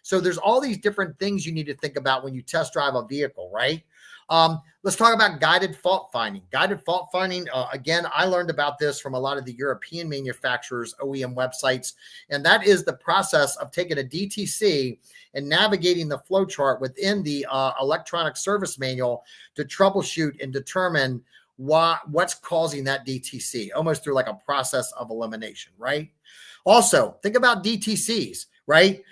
So there's all these different things you need to think about when you test drive a vehicle, right? Let's talk about guided fault finding. Guided fault finding, again, I learned about this from a lot of the European manufacturers, OEM websites, and that is the process of taking a DTC and navigating the flow chart within the electronic service manual to troubleshoot and determine what's causing that DTC, almost through like a process of elimination, right? Also, think about DTCs, right?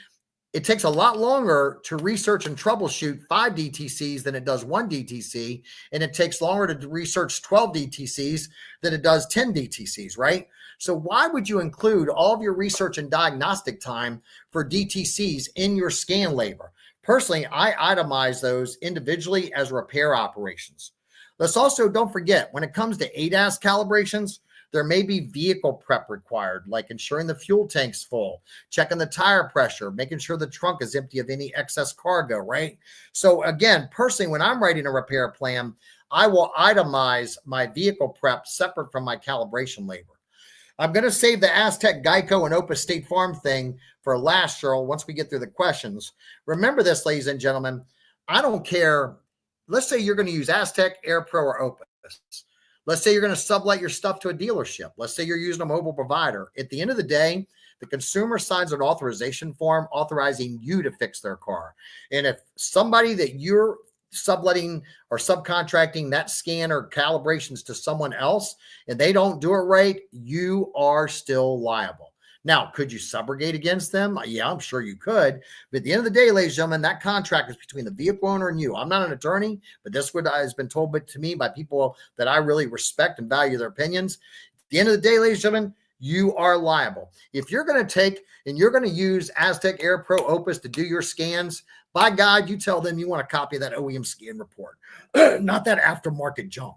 It takes a lot longer to research and troubleshoot 5 DTCs than it does 1 DTC, and it takes longer to research 12 DTCs than it does 10 DTCs, right? So why would you include all of your research and diagnostic time for DTCs in your scan labor? Personally, I itemize those individually as repair operations. Let's also, don't forget, when it comes to ADAS calibrations, there may be vehicle prep required, like ensuring the fuel tank's full, checking the tire pressure, making sure the trunk is empty of any excess cargo, right? So again, personally, when I'm writing a repair plan, I will itemize my vehicle prep separate from my calibration labor. I'm going to save the Aztec, Geico, and Opus State Farm thing for last, Sheryl, once we get through the questions. Remember this, ladies and gentlemen, I don't care. Let's say you're going to use Aztec, AirPro, or Opus. Let's say you're going to sublet your stuff to a dealership. Let's say you're using a mobile provider. At the end of the day, the consumer signs an authorization form authorizing you to fix their car. And if somebody that you're subletting or subcontracting that scan or calibrations to someone else and they don't do it right, you are still liable. Now, could you subrogate against them? Yeah, I'm sure you could. But at the end of the day, ladies and gentlemen, that contract is between the vehicle owner and you. I'm not an attorney, but this is what has been told to me by people that I really respect and value their opinions. At the end of the day, ladies and gentlemen, you are liable. If you're going to take and you're going to use Aztec, AirPro, Opus to do your scans, by God, you tell them you want a copy of that OEM scan report, not that aftermarket junk.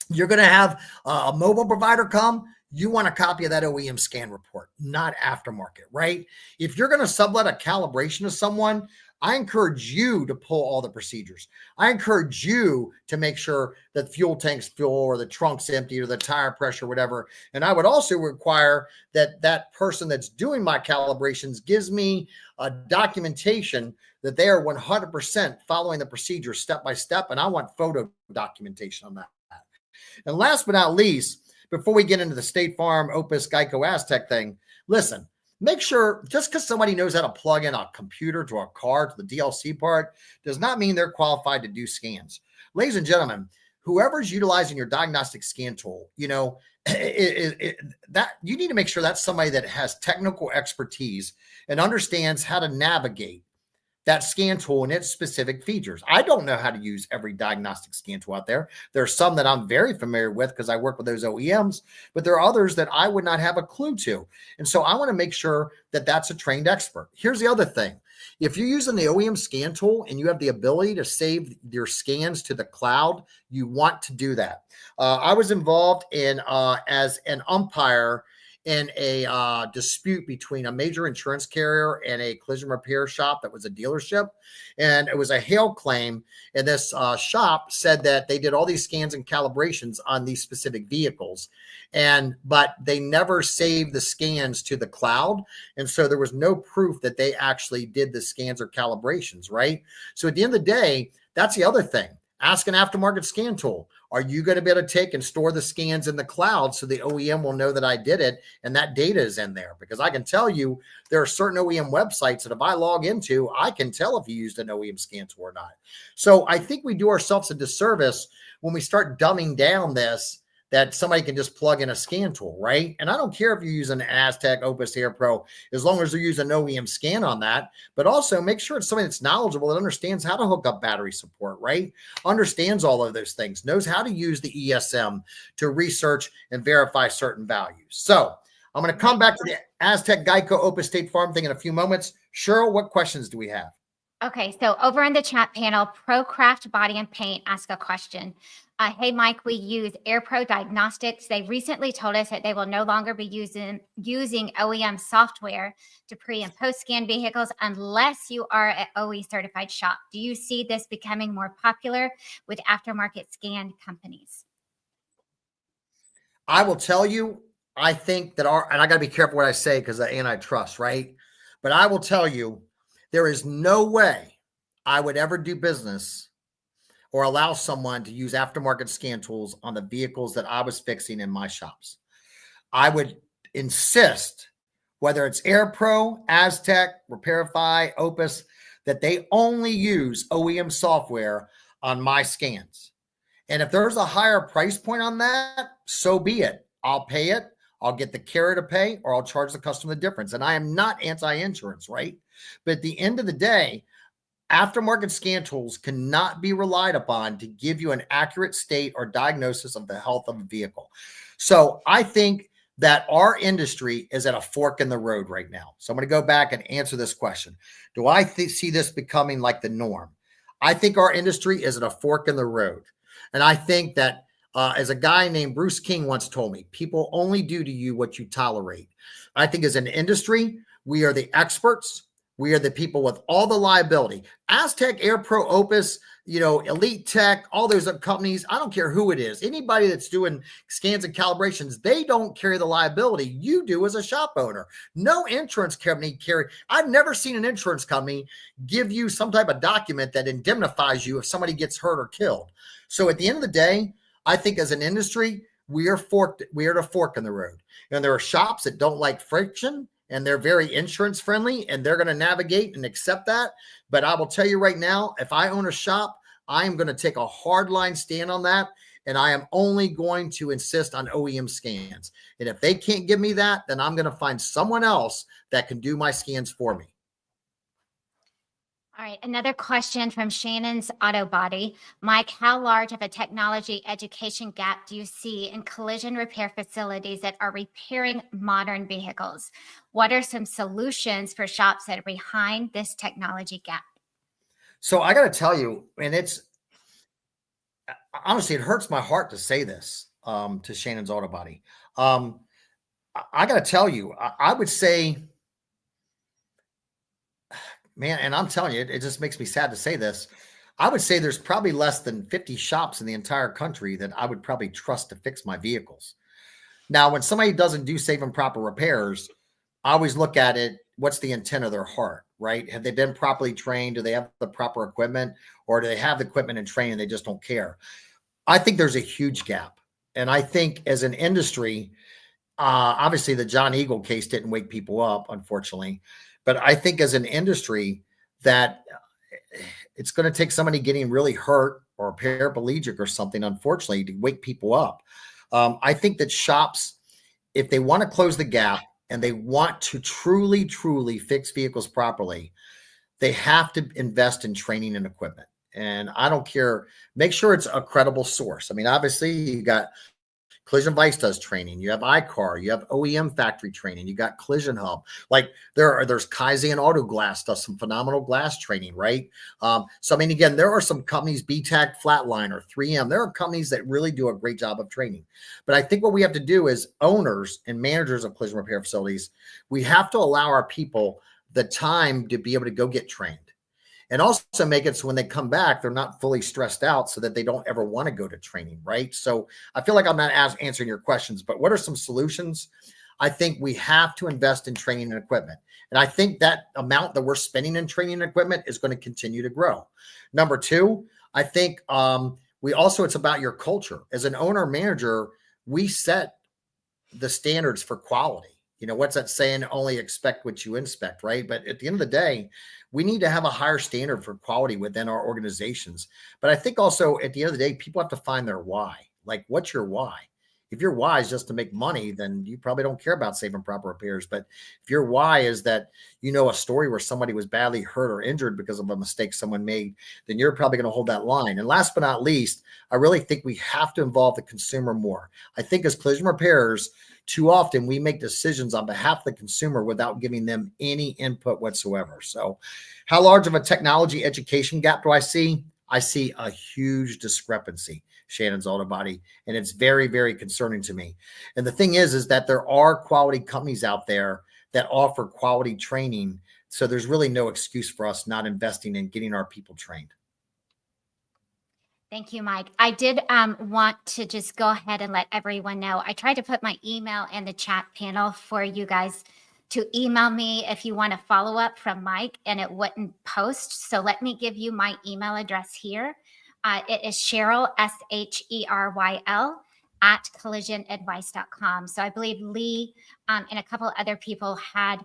You're going to have a mobile provider come. You want a copy of that OEM scan report, not aftermarket, right? If you're going to sublet a calibration to someone, I encourage you to pull all the procedures. I encourage you to make sure that fuel tank's full or the trunk's empty or the tire pressure, whatever. And I would also require that that person that's doing my calibrations gives me a documentation that they are 100% following the procedure step by step. And I want photo documentation on that. And last but not least, before we get into the State Farm, Opus, Geico, Aztec thing, listen, make sure just because somebody knows how to plug in a computer to a car, to the DLC part, does not mean they're qualified to do scans. Ladies and gentlemen, whoever's utilizing your diagnostic scan tool, that you need to make sure that's somebody that has technical expertise and understands how to navigate that scan tool and its specific features. I don't know how to use every diagnostic scan tool out there. There are some that I'm very familiar with because I work with those OEMs, but there are others that I would not have a clue to. And so I want to make sure that that's a trained expert. Here's the other thing. If you're using the OEM scan tool and you have the ability to save your scans to the cloud, you want to do that. I was involved in as an umpire in a dispute between a major insurance carrier and a collision repair shop that was a dealership. And it was a hail claim. And this shop said that they did all these scans and calibrations on these specific vehicles. But they never saved the scans to the cloud. And so there was no proof that they actually did the scans or calibrations, right? So at the end of the day, that's the other thing. Ask an aftermarket scan tool. Are you going to be able to take and store the scans in the cloud so the OEM will know that I did it and that data is in there? Because I can tell you there are certain OEM websites that if I log into, I can tell if you used an OEM scan tool or not. So I think we do ourselves a disservice when we start dumbing down this, that somebody can just plug in a scan tool, right? And I don't care if you're using Aztec, Opus, Air Pro, as long as they're using an OEM scan on that, but also make sure it's somebody that's knowledgeable, that understands how to hook up battery support, right? Understands all of those things, knows how to use the ESM to research and verify certain values. So I'm going to come back to the Aztec, Geico, Opus, State Farm thing in a few moments. Cheryl, what questions do we have? Okay, so over in the chat panel, ProCraft Body and Paint ask a question. Hey, Mike, we use AirPro Diagnostics. They recently told us that they will no longer be using OEM software to pre and post scan vehicles unless you are an OE certified shop. Do you see this becoming more popular with aftermarket scan companies? I will tell you, I think that and I got to be careful what I say because of antitrust, right? But I will tell you, there is no way I would ever do business or allow someone to use aftermarket scan tools on the vehicles that I was fixing in my shops. I would insist, whether it's AirPro, Aztec, Repairify, Opus, that they only use OEM software on my scans. And if there's a higher price point on that, so be it. I'll pay it. I'll get the carrier to pay, or I'll charge the customer the difference. And I am not anti-insurance, right? But at the end of the day, aftermarket scan tools cannot be relied upon to give you an accurate state or diagnosis of the health of a vehicle. So I think that our industry is at a fork in the road right now. So I'm going to go back and answer this question. Do I see this becoming like the norm? I think our industry is at a fork in the road. And I think that as a guy named Bruce King once told me, people only do to you what you tolerate. I think as an industry, we are the experts. We are the people with all the liability. Aztec, AirPro, Opus, Elite Tech, all those companies, I don't care who it is. Anybody that's doing scans and calibrations, they don't carry the liability. You do as a shop owner. No insurance company I've never seen an insurance company give you some type of document that indemnifies you if somebody gets hurt or killed. So at the end of the day, I think as an industry, we are at a fork in the road. And there are shops that don't like friction, and they're very insurance friendly, and they're going to navigate and accept that. But I will tell you right now, if I own a shop, I am going to take a hard line stand on that. And I am only going to insist on OEM scans. And if they can't give me that, then I'm going to find someone else that can do my scans for me. All right, another question from Shannon's Autobody. Mike, how large of a technology education gap do you see in collision repair facilities that are repairing modern vehicles? What are some solutions for shops that are behind this technology gap? So I got to tell you, and it's honestly, it hurts my heart to say this to Shannon's Autobody. I got to tell you, I would say, man, and I'm telling you, it just makes me sad to say this. I would say there's probably less than 50 shops in the entire country that I would probably trust to fix my vehicles. Now, when somebody doesn't do safe and proper repairs, I always look at it, what's the intent of their heart, right? Have they been properly trained? Do they have the proper equipment? Or do they have the equipment and training? They just don't care. I think there's a huge gap. And I think as an industry, obviously the John Eagle case didn't wake people up, unfortunately. But I think as an industry that it's going to take somebody getting really hurt or paraplegic or something, unfortunately, to wake people up. I think that shops, if they want to close the gap and they want to truly, truly fix vehicles properly, they have to invest in training and equipment. And I don't care, make sure it's a credible source. I mean, obviously you got Collision Vice does training. You have iCar. You have OEM factory training. You got Collision Hub. Like there's Kaizen Auto Glass does some phenomenal glass training, right? So I mean, again, there are some companies, BTAC, Flatline, 3M. There are companies that really do a great job of training. But I think what we have to do as owners and managers of collision repair facilities, we have to allow our people the time to be able to go get trained. And also make it so when they come back, they're not fully stressed out so that they don't ever want to go to training, right? So I feel like I'm not answering your questions, but what are some solutions? I think we have to invest in training and equipment. And I think that amount that we're spending in training and equipment is going to continue to grow. Number two, I think it's about your culture. As an owner manager, we set the standards for quality. What's that saying? Only expect what you inspect, right? But at the end of the day, we need to have a higher standard for quality within our organizations. But I think also at the end of the day, people have to find their why. Like, what's your why? If your why is just to make money, then you probably don't care about safe and proper repairs. But if your why is that a story where somebody was badly hurt or injured because of a mistake someone made, then you're probably going to hold that line. And last but not least, I really think we have to involve the consumer more. I think as collision repairers, too often we make decisions on behalf of the consumer without giving them any input whatsoever. So how large of a technology education gap do I see? I see a huge discrepancy, Shannon's Autobody, and it's very, very concerning to me. And the thing is that there are quality companies out there that offer quality training. So there's really no excuse for us not investing in getting our people trained. Thank you, Mike. I did want to just go ahead and let everyone know. I tried to put my email in the chat panel for you guys to email me if you want to follow up from Mike, and it wouldn't post. So let me give you my email address here. It is Sheryl, SHERYL, at collisionadvice.com. So I believe Lee and a couple of other people had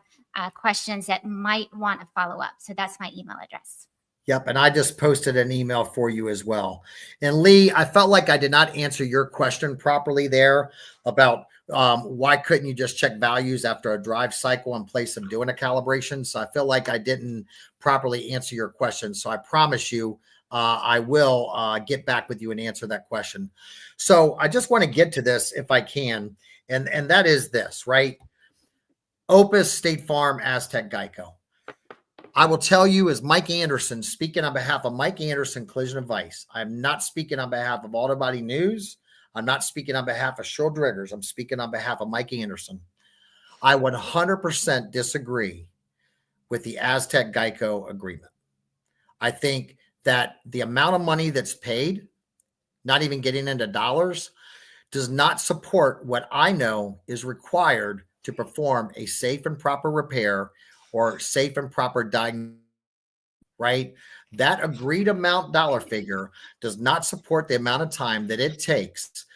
questions that might want to follow up. So that's my email address. Yep. And I just posted an email for you as well. And Lee, I felt like I did not answer your question properly there about why couldn't you just check values after a drive cycle in place of doing a calibration? So I feel like I didn't properly answer your question. So I promise you, I will get back with you and answer that question. So I just want to get to this if I can. And that is this, right? Opus, State Farm, Aztec, Geico. I will tell you, as Mike Anderson, speaking on behalf of Mike Anderson Collision Advice, I'm not speaking on behalf of Autobody News. I'm not speaking on behalf of Sheryl Driggers. I'm speaking on behalf of Mike Anderson. I 100% disagree with the Aztec Geico agreement. I think that the amount of money that's paid, not even getting into dollars, does not support what I know is required to perform a safe and proper repair or safe and proper diagnosis, right? That agreed amount dollar figure does not support the amount of time that it takes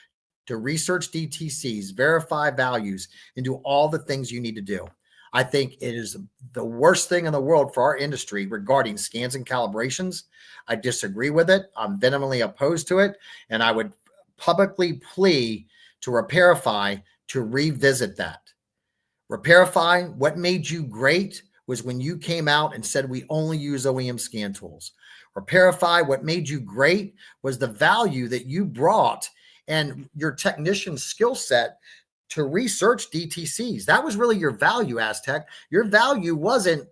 to research DTCs, verify values, and do all the things you need to do. I think it is the worst thing in the world for our industry regarding scans and calibrations. I disagree with it. I'm vehemently opposed to it. And I would publicly plea to Repairify to revisit that. Repairify, what made you great was when you came out and said we only use OEM scan tools. Repairify, what made you great was the value that you brought and your technician skill set to research DTCs. That was really your value, Aztec. Your value wasn't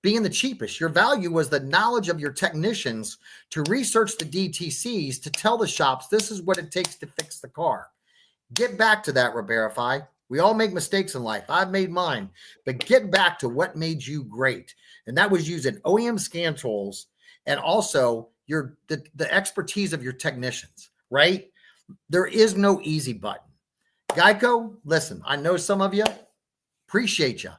being the cheapest. Your value was the knowledge of your technicians to research the DTCs to tell the shops this is what it takes to fix the car. Get back to that, Repairify. We all make mistakes in life. I've made mine, but get back to what made you great. And that was using OEM scan tools and also the expertise of your technicians, right? There is no easy button. Geico, listen, I know some of you, appreciate you,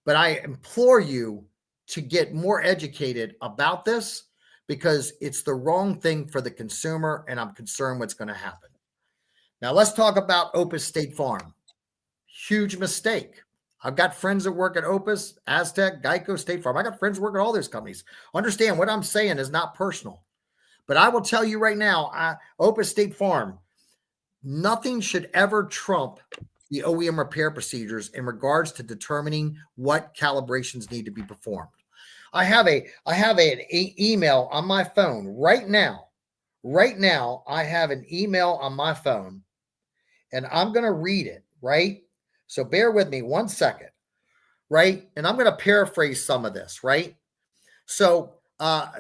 but I implore you to get more educated about this because it's the wrong thing for the consumer, and I'm concerned what's going to happen. Now, let's talk about Opus State Farm. Huge mistake. I've got friends that work at Opus, Aztec, Geico, State Farm. I got friends that work at all those companies. Understand what I'm saying is not personal. But I will tell you right now, Opus State Farm, nothing should ever trump the OEM repair procedures in regards to determining what calibrations need to be performed. I have an email on my phone right now. Right now, I have an email on my phone, and I'm going to read it, right? So bear with me 1 second, right? And I'm going to paraphrase some of this, right? So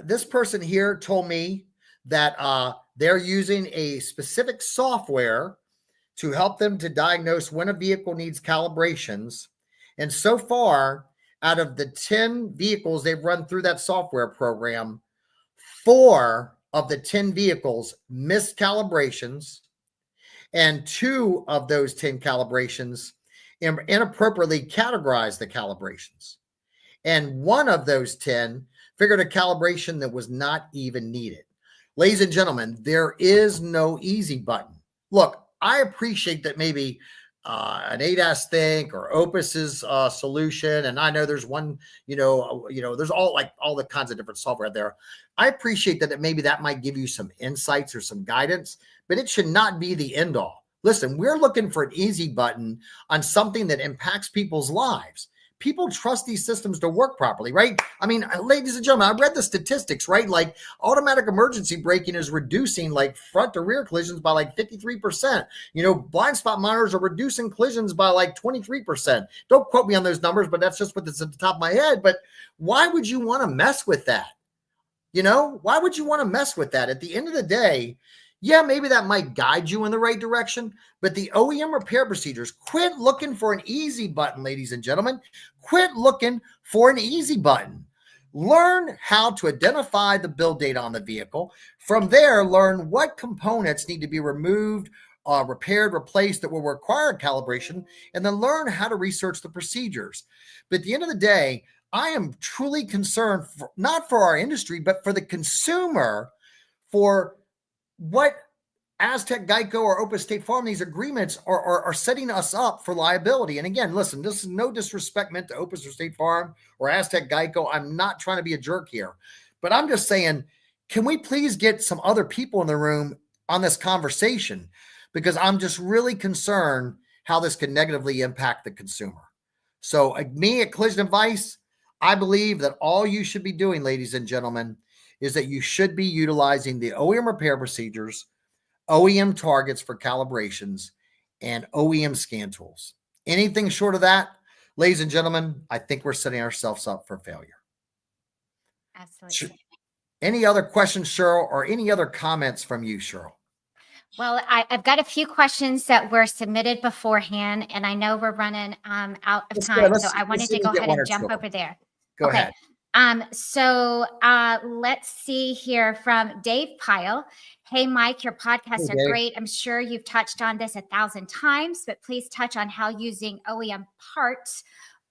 this person here told me that they're using a specific software to help them to diagnose when a vehicle needs calibrations. And so far, out of the 10 vehicles they've run through that software program, 4 of the 10 vehicles missed calibrations, and 2 of those 10 calibrations inappropriately categorized the calibrations. And 1 of those 10 figured a calibration that was not even needed. Ladies and gentlemen, there is no easy button. Look, I appreciate that maybe an ADAS Think or Opus's solution, and I know there's one, there's all the kinds of different software there. I appreciate that maybe that might give you some insights or some guidance, but it should not be the end all. Listen, we're looking for an easy button on something that impacts people's lives. People trust these systems to work properly, right? I mean, ladies and gentlemen, I read the statistics, right? Like automatic emergency braking is reducing like front to rear collisions by like 53%. Blind spot monitors are reducing collisions by like 23%. Don't quote me on those numbers, but that's just what's at the top of my head. But why would you want to mess with that? Why would you want to mess with that? At the end of the day, yeah, maybe that might guide you in the right direction, but the OEM repair procedures, quit looking for an easy button, ladies and gentlemen. Quit looking for an easy button. Learn how to identify the build data on the vehicle. From there, learn what components need to be removed, repaired, replaced that will require calibration, and then learn how to research the procedures. But at the end of the day, I am truly concerned, not for our industry, but for the consumer, for what Aztec, Geico, or Opus State Farm, these agreements are setting us up for liability. And again, listen, this is no disrespect meant to Opus or State Farm or Aztec, Geico. I'm not trying to be a jerk here, but I'm just saying, can we please get some other people in the room on this conversation? Because I'm just really concerned how this could negatively impact the consumer. So me at Collision Advice, I believe that all you should be doing, ladies and gentlemen, is that you should be utilizing the OEM repair procedures, OEM targets for calibrations, and OEM scan tools. Anything short of that, ladies and gentlemen, I think we're setting ourselves up for failure. Absolutely. Any other questions, Sheryl, or any other comments from you, Sheryl? Well, I've got a few questions that were submitted beforehand, and I know we're running out of time, so I wanted to go ahead and jump over there. Go ahead. So let's see here from Dave Pyle. Hey, Mike, your podcasts are great. I'm sure you've touched on this 1,000 times, but please touch on how using OEM parts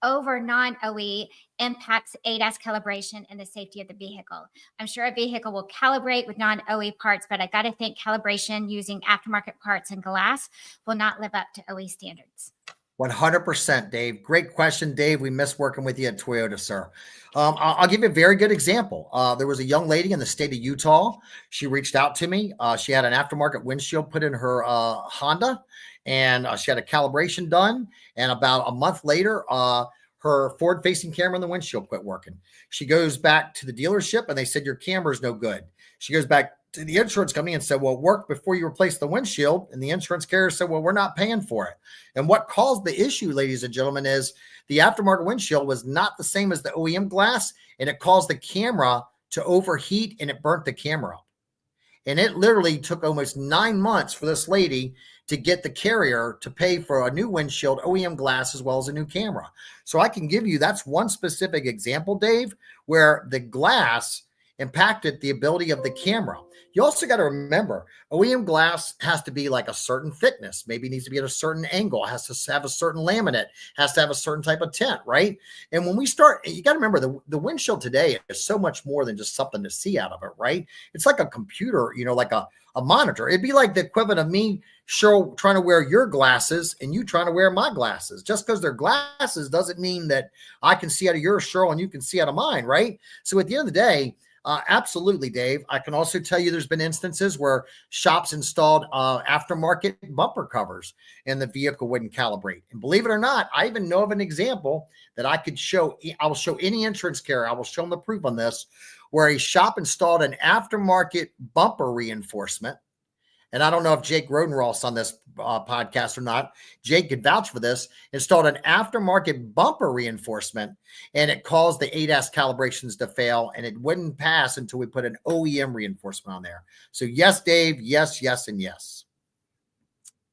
over non-OE impacts ADAS calibration and the safety of the vehicle. I'm sure a vehicle will calibrate with non-OE parts, but I got to think calibration using aftermarket parts and glass will not live up to OE standards. 100%, Dave. Great question, Dave. We miss working with you at Toyota, sir. I'll give you a very good example. There was a young lady in the state of Utah. She reached out to me. She had an aftermarket windshield put in her Honda, and she had a calibration done. And about a month later, her forward-facing camera in the windshield quit working. She goes back to the dealership, and they said, your camera's no good. She goes back to the insurance company and said, well, it worked before you replaced the windshield. And the insurance carrier said, well, we're not paying for it. And what caused the issue, ladies and gentlemen, is the aftermarket windshield was not the same as the OEM glass, and it caused the camera to overheat, and it burnt the camera up. And it literally took almost 9 months for this lady to get the carrier to pay for a new windshield, OEM glass, as well as a new camera. So I can give you, that's one specific example, Dave, where the glass impacted the ability of the camera. You also got to remember, OEM glass has to be like a certain thickness, maybe needs to be at a certain angle, has to have a certain laminate, has to have a certain type of tint, right? And when we start, you got to remember the windshield today is so much more than just something to see out of it, right? It's like a computer, like a monitor. It'd be like the equivalent of me, Sheryl, trying to wear your glasses and you trying to wear my glasses. Just because they're glasses doesn't mean that I can see out of yours, Sheryl, and you can see out of mine, right? So at the end of the day, absolutely, Dave. I can also tell you there's been instances where shops installed aftermarket bumper covers and the vehicle wouldn't calibrate. And believe it or not, I even know of an example that I could show. I will show any insurance carrier. I will show them the proof on this, where a shop installed an aftermarket bumper reinforcement. And I don't know if Jake Rodenroth's on this podcast or not. Jake could vouch for this. Installed an aftermarket bumper reinforcement, and it caused the ADAS calibrations to fail, and it wouldn't pass until we put an OEM reinforcement on there. So yes, Dave, yes, yes, and yes.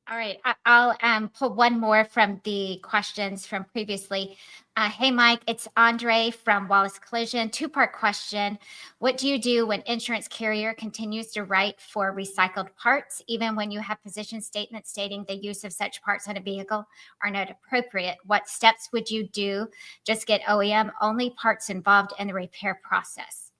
All right, I'll pull one more from the questions from previously. Hey, Mike, it's Andre from Wallace Collision. Two-part question. What do you do when insurance carrier continues to write for recycled parts, even when you have position statements stating the use of such parts on a vehicle are not appropriate? What steps would you do? Just get OEM only parts involved in the repair process?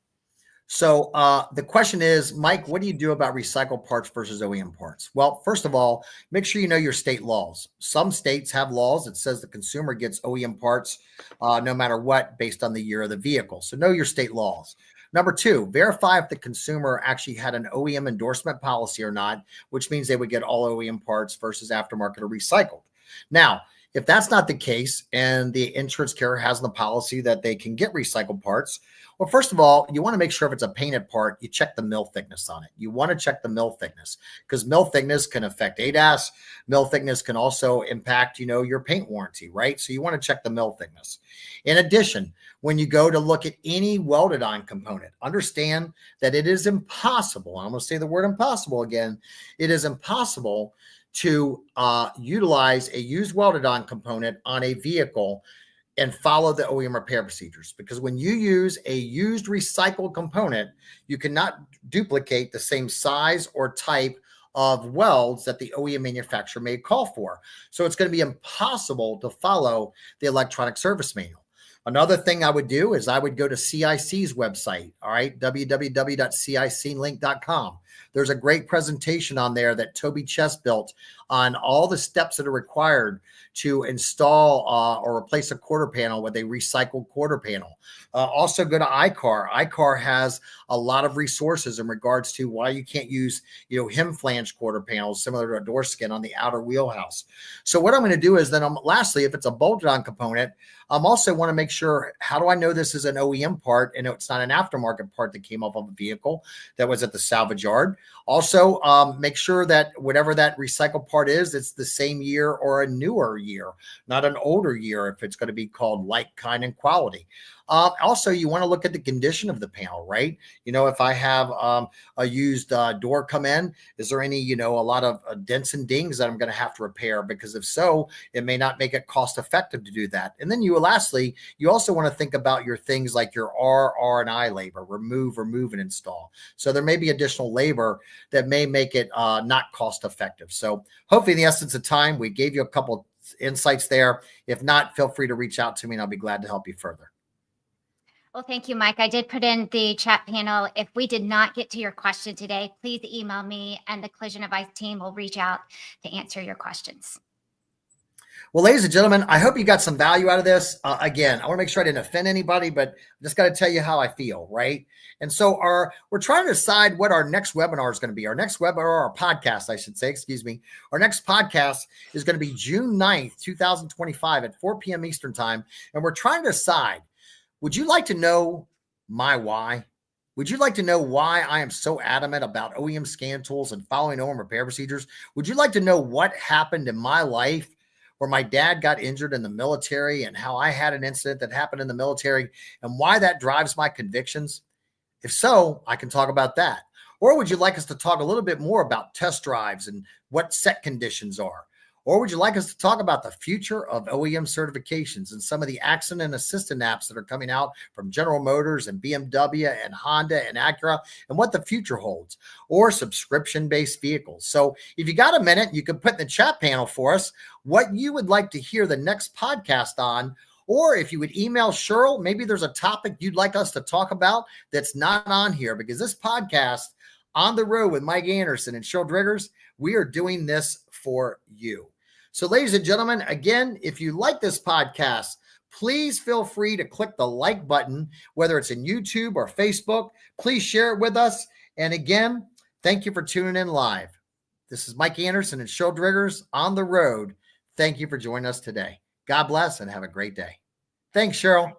So the question is, Mike, what do you do about recycled parts versus OEM parts? Well, first of all, make sure you know your state laws. Some states have laws that says the consumer gets OEM parts no matter what based on the year of the vehicle. So know your state laws. Number two, verify if the consumer actually had an OEM endorsement policy or not, which means they would get all OEM parts versus aftermarket or recycled. Now, if that's not the case and the insurance carrier has the policy that they can get recycled parts, well, first of all, you want to make sure if it's a painted part, you check the mill thickness on it. You want to check the mill thickness because mill thickness can affect ADAS. Mill thickness can also impact, your paint warranty, right? So you want to check the mill thickness. In addition, when you go to look at any welded on component, understand that it is impossible. I'm going to say the word impossible again. It is impossible to utilize a used welded on component on a vehicle and follow the OEM repair procedures. Because when you use a used recycled component, you cannot duplicate the same size or type of welds that the OEM manufacturer may call for. So it's going to be impossible to follow the electronic service manual. Another thing I would do is I would go to CIC's website, all right, www.ciclink.com. There's a great presentation on there that Toby Chess built on all the steps that are required to install or replace a quarter panel with a recycled quarter panel. Also go to iCar. iCar has a lot of resources in regards to why you can't use, hem flange quarter panels similar to a door skin on the outer wheelhouse. So what I'm going to do is then lastly, if it's a bolted on component, I'm also want to make sure, how do I know this is an OEM part and it's not an aftermarket part that came off of a vehicle that was at the salvage yard? Also, make sure that whatever that recycled part is, it's the same year or a newer year, not an older year if it's going to be called like, kind, and quality. Also, you want to look at the condition of the panel, right? If I have a used door come in, is there any, a lot of dents and dings that I'm going to have to repair? Because if so, it may not make it cost effective to do that. And then lastly, you also want to think about your things like your R&I labor, remove, and install. So there may be additional labor that may make it not cost effective. So hopefully in the essence of time, we gave you a couple insights there. If not, feel free to reach out to me and I'll be glad to help you further. Well, thank you, Mike. I did put in the chat panel. If we did not get to your question today, please email me and the Collision Advice team will reach out to answer your questions. Well, ladies and gentlemen, I hope you got some value out of this. Again, I want to make sure I didn't offend anybody, but I just got to tell you how I feel, right? And so we're trying to decide what our next webinar is going to be. Our next webinar, our podcast, I should say, excuse me. Our next podcast is going to be June 9th, 2025 at 4 p.m. Eastern time. And we're trying to decide, would you like to know my why? Would you like to know why I am so adamant about OEM scan tools and following OEM repair procedures? Would you like to know what happened in my life where my dad got injured in the military and how I had an incident that happened in the military and why that drives my convictions? If so, I can talk about that. Or would you like us to talk a little bit more about test drives and what set conditions are? Or would you like us to talk about the future of OEM certifications and some of the accident assistant apps that are coming out from General Motors and BMW and Honda and Acura and what the future holds, or subscription-based vehicles? So if you got a minute, you can put in the chat panel for us what you would like to hear the next podcast on. Or if you would email Sheryl, maybe there's a topic you'd like us to talk about that's not on here, because this podcast, On the Road with Mike Anderson and Sheryl Driggers, we are doing this for you. So ladies and gentlemen, again, if you like this podcast, please feel free to click the like button, whether it's in YouTube or Facebook. Please share it with us. And again, thank you for tuning in live. This is Mike Anderson and Sheryl Driggers On the Road. Thank you for joining us today. God bless and have a great day. Thanks, Sheryl.